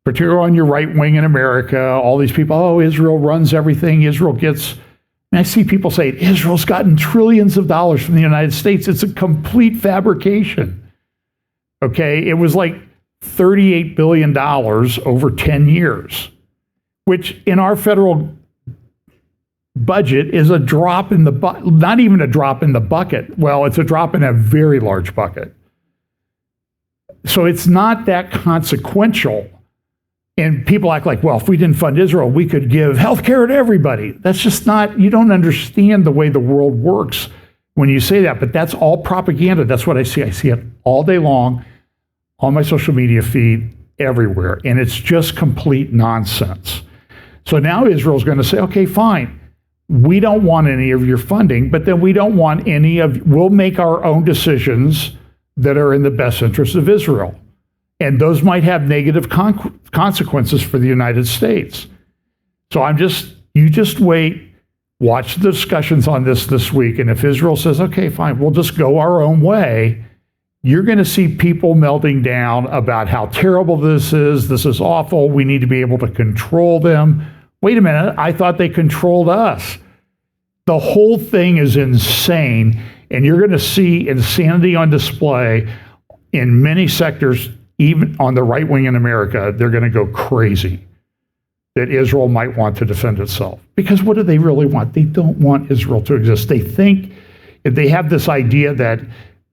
particularly on your right wing in America. All these people, oh, Israel runs everything. Israel gets, and I see people say, Israel's gotten trillions of dollars from the United States. It's a complete fabrication. Okay, it was like $38 billion over 10 years. Which in our federal budget is a drop in the bucket, not even a drop in the bucket. Well, it's a drop in a very large bucket. So it's not that consequential. And people act like, well, if we didn't fund Israel, we could give health care to everybody. That's just not, you don't understand the way the world works when you say that. But that's all propaganda. That's what I see. I see it all day long on my social media feed, everywhere. And it's just complete nonsense. So now Israel's going to say, okay, fine. We don't want any of your funding, but then we don't want any of, we'll make our own decisions that are in the best interest of Israel. And those might have negative consequences for the United States. So you just wait, watch the discussions on this week. And if Israel says, okay, fine, we'll just go our own way, you're going to see people melting down about how terrible this is awful, we need to be able to control them. Wait a minute, I thought they controlled us. The whole thing is insane, and you're going to see insanity on display in many sectors, even on the right wing in America. They're going to go crazy that Israel might want to defend itself. Because what do they really want? They don't want Israel to exist. They think, they have this idea that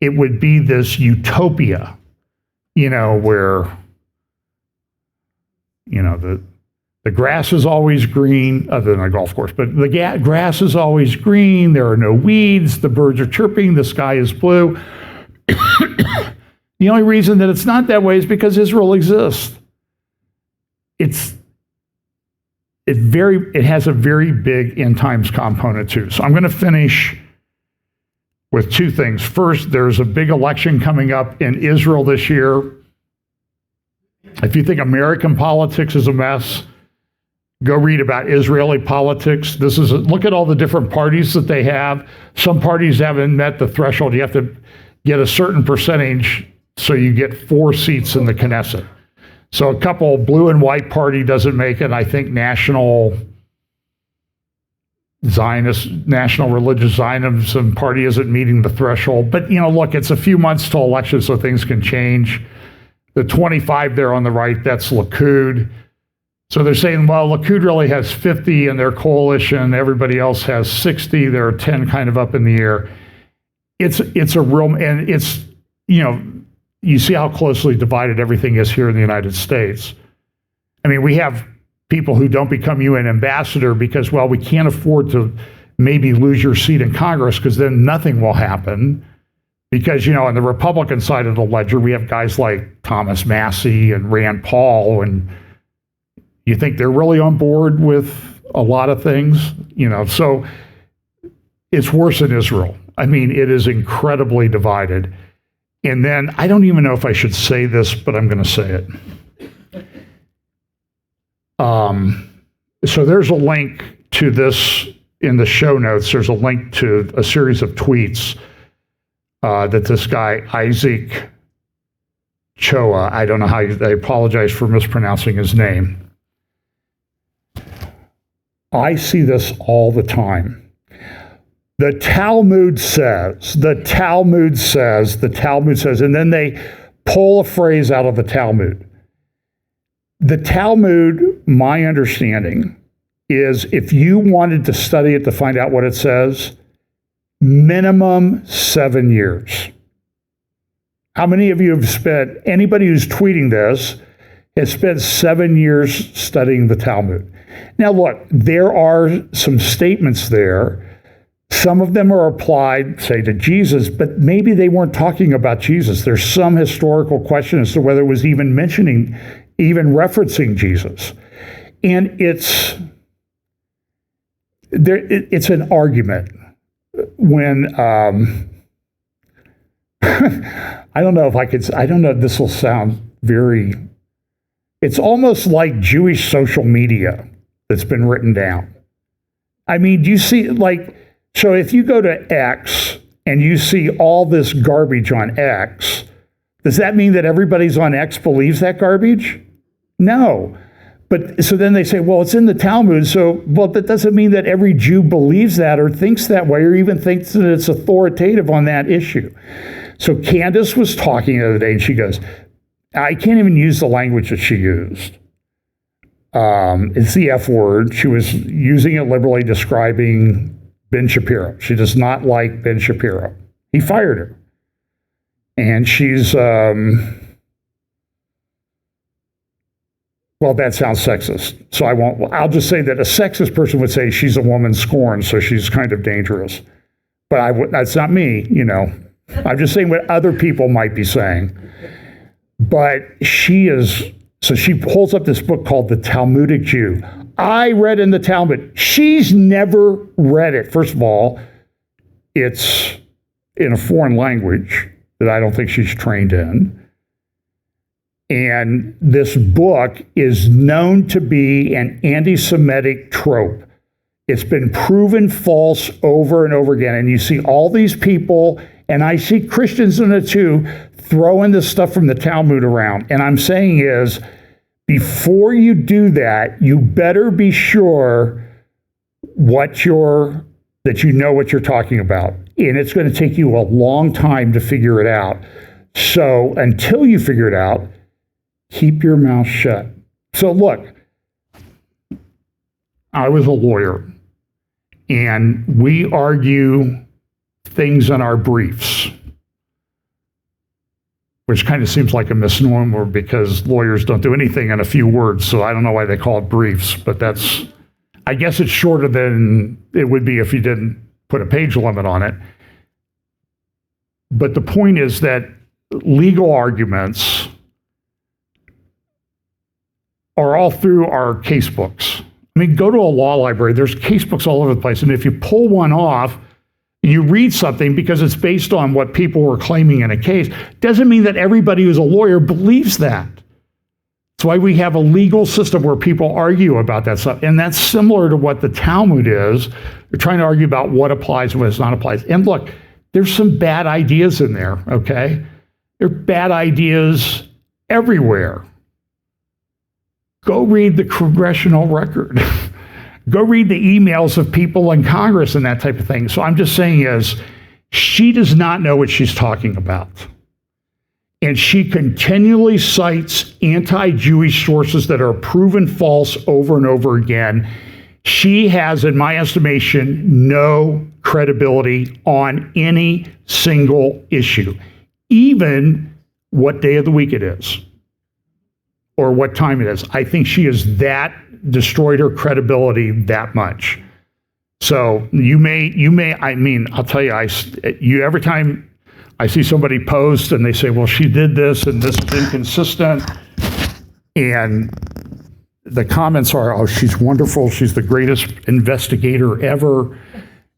it would be this utopia, where, the grass is always green, other than a golf course, but the grass is always green, there are no weeds, the birds are chirping, the sky is blue. The only reason that it's not that way is because Israel exists. It has a very big end times component too. So I'm going to finish with two things. First, there's a big election coming up in Israel this year. If you think American politics is a mess, go read about Israeli politics. Look at all the different parties that they have. Some parties haven't met the threshold. You have to get a certain percentage so you get 4 seats in the Knesset. So a couple, blue and white party doesn't make it. I think National Religious Zionism Party isn't meeting the threshold. But, look, it's a few months till election, so things can change. The 25 there on the right, that's Likud. So they're saying, well, Likud really has 50 in their coalition. Everybody else has 60. There are 10 kind of up in the air. It's a real, and it's, you see how closely divided everything is here in the United States. I mean, we have people who don't become UN ambassador because, well, we can't afford to maybe lose your seat in Congress because then nothing will happen. Because, on the Republican side of the ledger, we have guys like Thomas Massey and Rand Paul, and you think they're really on board with a lot of things, so it's worse in Israel. I mean, it is incredibly divided. And then, I don't even know if I should say this, but I'm going to say it. So there's a link to this in the show notes, there's a link to a series of tweets that this guy, Isaac Choa, I don't know how, I apologize for mispronouncing his name. I see this all the time. The Talmud says, and then they pull a phrase out of the Talmud. The Talmud, my understanding, is if you wanted to study it to find out what it says, minimum 7 years. How many of you have spent, anybody who's tweeting this, has spent 7 years studying the Talmud? Now look, there are some statements there. Some of them are applied, say, to Jesus, but maybe they weren't talking about Jesus. There's some historical question as to whether it was even referencing Jesus. And it's an argument when, I don't know if this will sound very, it's almost like Jewish social media that's been written down. I mean, do you see, so if you go to X and you see all this garbage on X, does that mean that everybody's on X believes that garbage? No. But so then they say, well, it's in the Talmud, well, that doesn't mean that every Jew believes that or thinks that way or even thinks that it's authoritative on that issue. So Candace was talking the other day and she goes, I can't even use the language that she used. It's the F word. She was using it liberally, describing Ben Shapiro. She does not like Ben Shapiro. He fired her. And she's, well, that sounds sexist. So I'll just say that a sexist person would say she's a woman scorned, so she's kind of dangerous. But that's not me, I'm just saying what other people might be saying. But she holds up this book called The Talmudic Jew. I read in the Talmud. She's never read it. First of all, it's in a foreign language that I don't think she's trained in. And this book is known to be an anti-Semitic trope. It's been proven false over and over again. And you see all these people, and I see Christians in it too, throwing this stuff from the Talmud around. And I'm saying is, before you do that, you better be sure that you know what you're talking about. And it's going to take you a long time to figure it out. So until you figure it out, keep your mouth shut. So look, I was a lawyer, and we argue things in our briefs, which kind of seems like a misnomer because lawyers don't do anything in a few words, so I don't know why they call it briefs, but I guess it's shorter than it would be if you didn't put a page limit on it. But the point is that legal arguments are all through our case books. I mean, go to a law library, there's case books all over the place, and if you pull one off, you read something because it's based on what people were claiming in a case, doesn't mean that everybody who's a lawyer believes that. That's why we have a legal system where people argue about that stuff. And that's similar to what the Talmud is. They're trying to argue about what applies and what does not apply. And look, there's some bad ideas in there, okay? There are bad ideas everywhere. Go read the congressional record. Go read the emails of people in Congress and that type of thing. So I'm just saying she does not know what she's talking about. And she continually cites anti-Jewish sources that are proven false over and over again. She has, in my estimation, no credibility on any single issue, even what day of the week it is or what time it is. I think she has destroyed her credibility that much. So I'll tell you, every time I see somebody post and they say, well, she did this and this is inconsistent, and the comments are, oh, she's wonderful, she's the greatest investigator ever,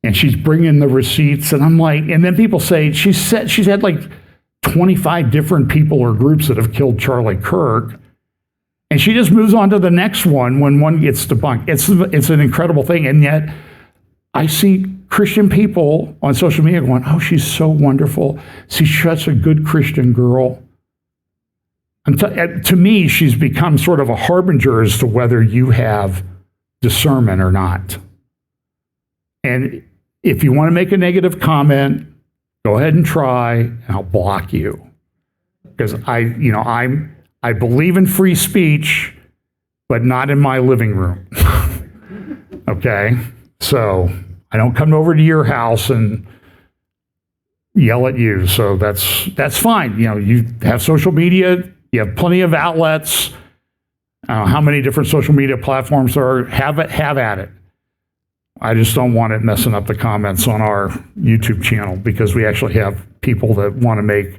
and she's bringing the receipts, and I'm like, and then people say, she's had like 25 different people or groups that have killed Charlie Kirk, and she just moves on to the next one when one gets debunked. It's an incredible thing, and yet I see Christian people on social media going, oh, she's so wonderful. She's such a good Christian girl. And to me, she's become sort of a harbinger as to whether you have discernment or not. And if you want to make a negative comment, go ahead and try, and I'll block you. Because I believe in free speech, but not in my living room. Okay? So I don't come over to your house and yell at you. So that's fine. You have social media, you have plenty of outlets. How many different social media platforms there are? Have at it. I just don't want it messing up the comments on our YouTube channel, because we actually have people that want to make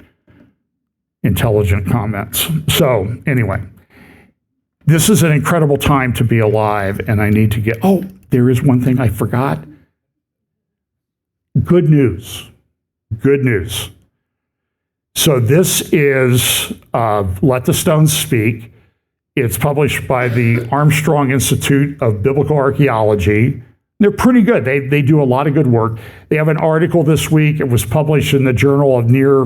intelligent comments. So anyway, this is an incredible time to be alive, and I need to there is one thing I forgot. Good news. Good news. So this is Let the Stones Speak. It's published by the Armstrong Institute of Biblical Archaeology. They're pretty good. They do a lot of good work. They have an article this week. It was published in the Journal of Near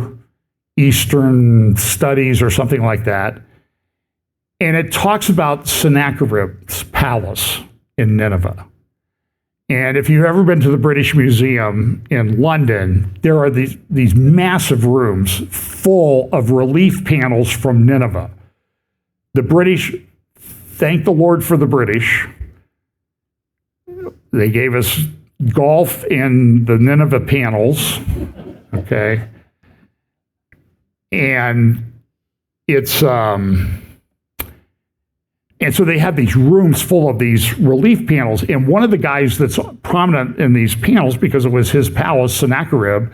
Eastern Studies or something like that. And it talks about Sennacherib's palace in Nineveh. And if you've ever been to the British Museum in London, there are these massive rooms full of relief panels from Nineveh. The British, thank the Lord for the British. They gave us golf in the Nineveh panels, okay? And it's, and so they have these rooms full of these relief panels. And one of the guys that's prominent in these panels, because it was his palace, Sennacherib,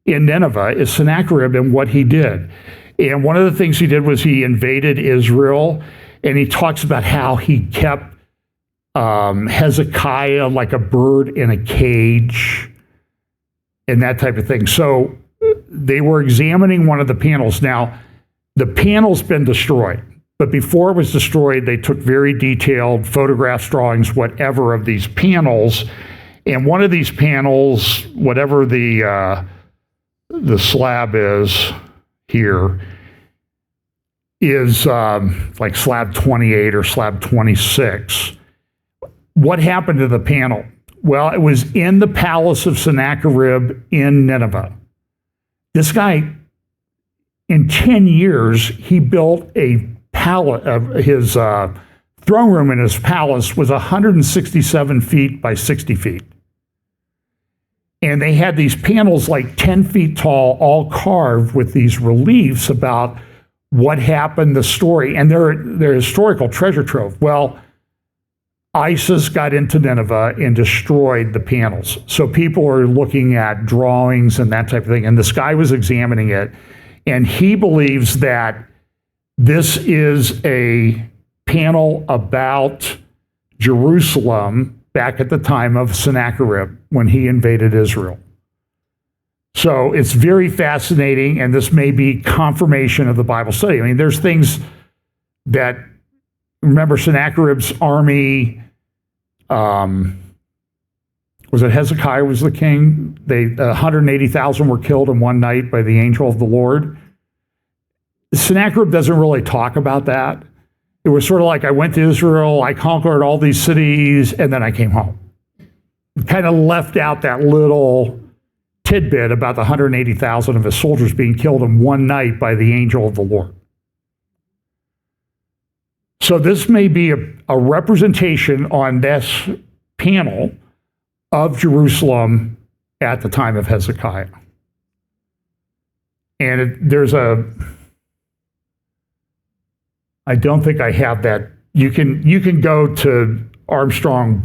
in Nineveh, is Sennacherib and what he did. And one of the things he did was he invaded Israel, and he talks about how he kept Hezekiah like a bird in a cage and that type of thing. So they were examining one of the panels. Now, the panel's been destroyed. But before it was destroyed, they took very detailed photographs, drawings, whatever, of these panels. And one of these panels, whatever the slab is here, is like slab 28 or slab 26. What happened to the panel? Well, it was in the palace of Sennacherib in Nineveh. This guy, in 10 years, he built a his throne room in his palace was 167 feet by 60 feet. And they had these panels like 10 feet tall, all carved with these reliefs about what happened, the story, and they're historical treasure trove. Well, ISIS got into Nineveh and destroyed the panels. So people are looking at drawings and that type of thing. And this guy was examining it, and he believes that this is a panel about Jerusalem back at the time of Sennacherib when he invaded Israel. So it's very fascinating, and this may be confirmation of the Bible study. I mean, there's things that, remember Sennacherib's army, was it Hezekiah was the king? 180,000 were killed in one night by the angel of the Lord. Sennacherib doesn't really talk about that. It was sort of like, I went to Israel, I conquered all these cities, and then I came home. Kind of left out that little tidbit about the 180,000 of his soldiers being killed in one night by the angel of the Lord. So this may be a representation on this panel of Jerusalem at the time of Hezekiah. And I don't think I have that. You can go to Armstrong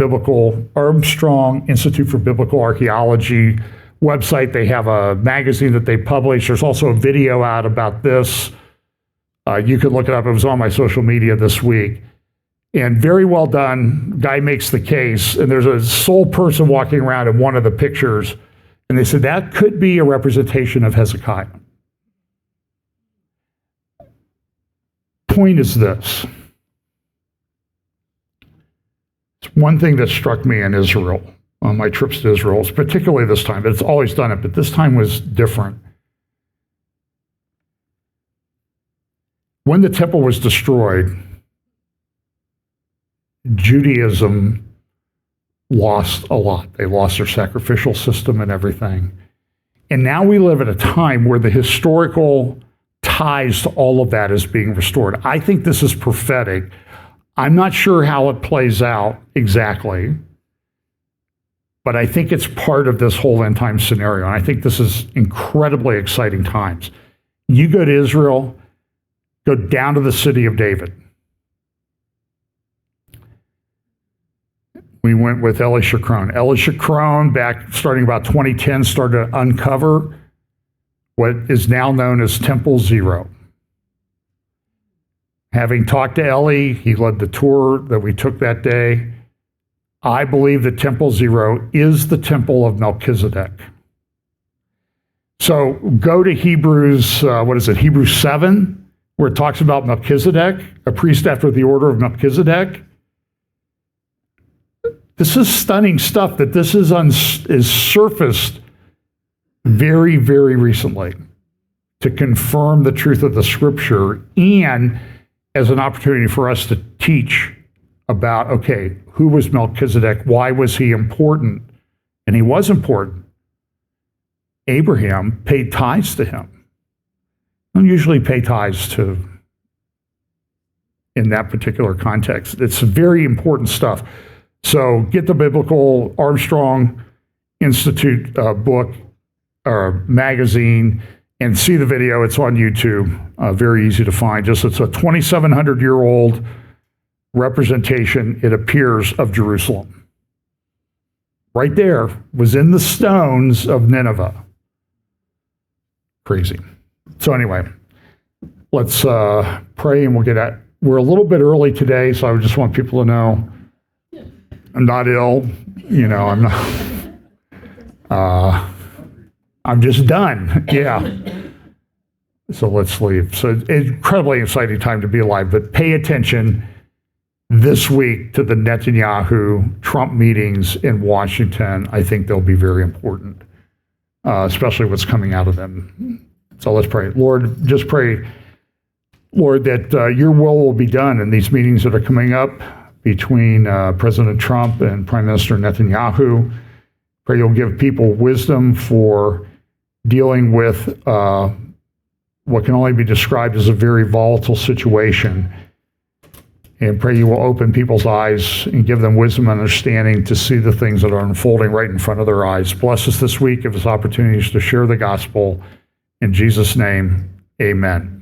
Institute for Biblical Archaeology website. They have a magazine that they publish. There's also a video out about this. You can look it up. It was on my social media this week. And very well done. Guy makes the case. And there's a sole person walking around in one of the pictures. And they said that could be a representation of Hezekiah. Point is this. It's one thing that struck me in Israel on my trips to Israel, particularly this time. It's always done it, but this time was different. When the temple was destroyed, Judaism lost a lot. They lost their sacrificial system and everything. And now we live at a time where the historical ties to all of that is being restored. I think this is prophetic. I'm not sure how it plays out exactly, but I think it's part of this whole end time scenario. And I think this is incredibly exciting times. You go to Israel, go down to the city of David. We went with Eli Shakron. Eli Shakron, back starting about 2010, started to uncover what is now known as Temple Zero. Having talked to Eli, he led the tour that we took that day. I believe that Temple Zero is the temple of Melchizedek. So go to Hebrews, Hebrews 7, where it talks about Melchizedek, a priest after the order of Melchizedek. This is stunning stuff that this is surfaced very, very recently to confirm the truth of the scripture and as an opportunity for us to teach about, okay, who was Melchizedek? Why was he important? And he was important. Abraham paid tithes to him. Don't usually pay tithes to in that particular context. It's very important stuff. So get the Biblical Armstrong Institute book or magazine and see the video. It's on YouTube. Very easy to find. It's a 2,700-year-old representation, it appears, of Jerusalem. Right there was in the stones of Nineveh. Crazy. So anyway, let's pray and we'll get at. We're a little bit early today, so I just want people to know I'm not ill. I'm not. I'm just done. Yeah. So let's leave. So incredibly exciting time to be alive, but pay attention this week to the Netanyahu-Trump meetings in Washington. I think they'll be very important, especially what's coming out of them. So let's pray. Lord, just pray, Lord, that your will be done in these meetings that are coming up between President Trump and Prime Minister Netanyahu. Pray you'll give people wisdom for dealing with what can only be described as a very volatile situation. And pray you will open people's eyes and give them wisdom and understanding to see the things that are unfolding right in front of their eyes. Bless us this week. Give us opportunities to share the gospel. In Jesus' name, amen.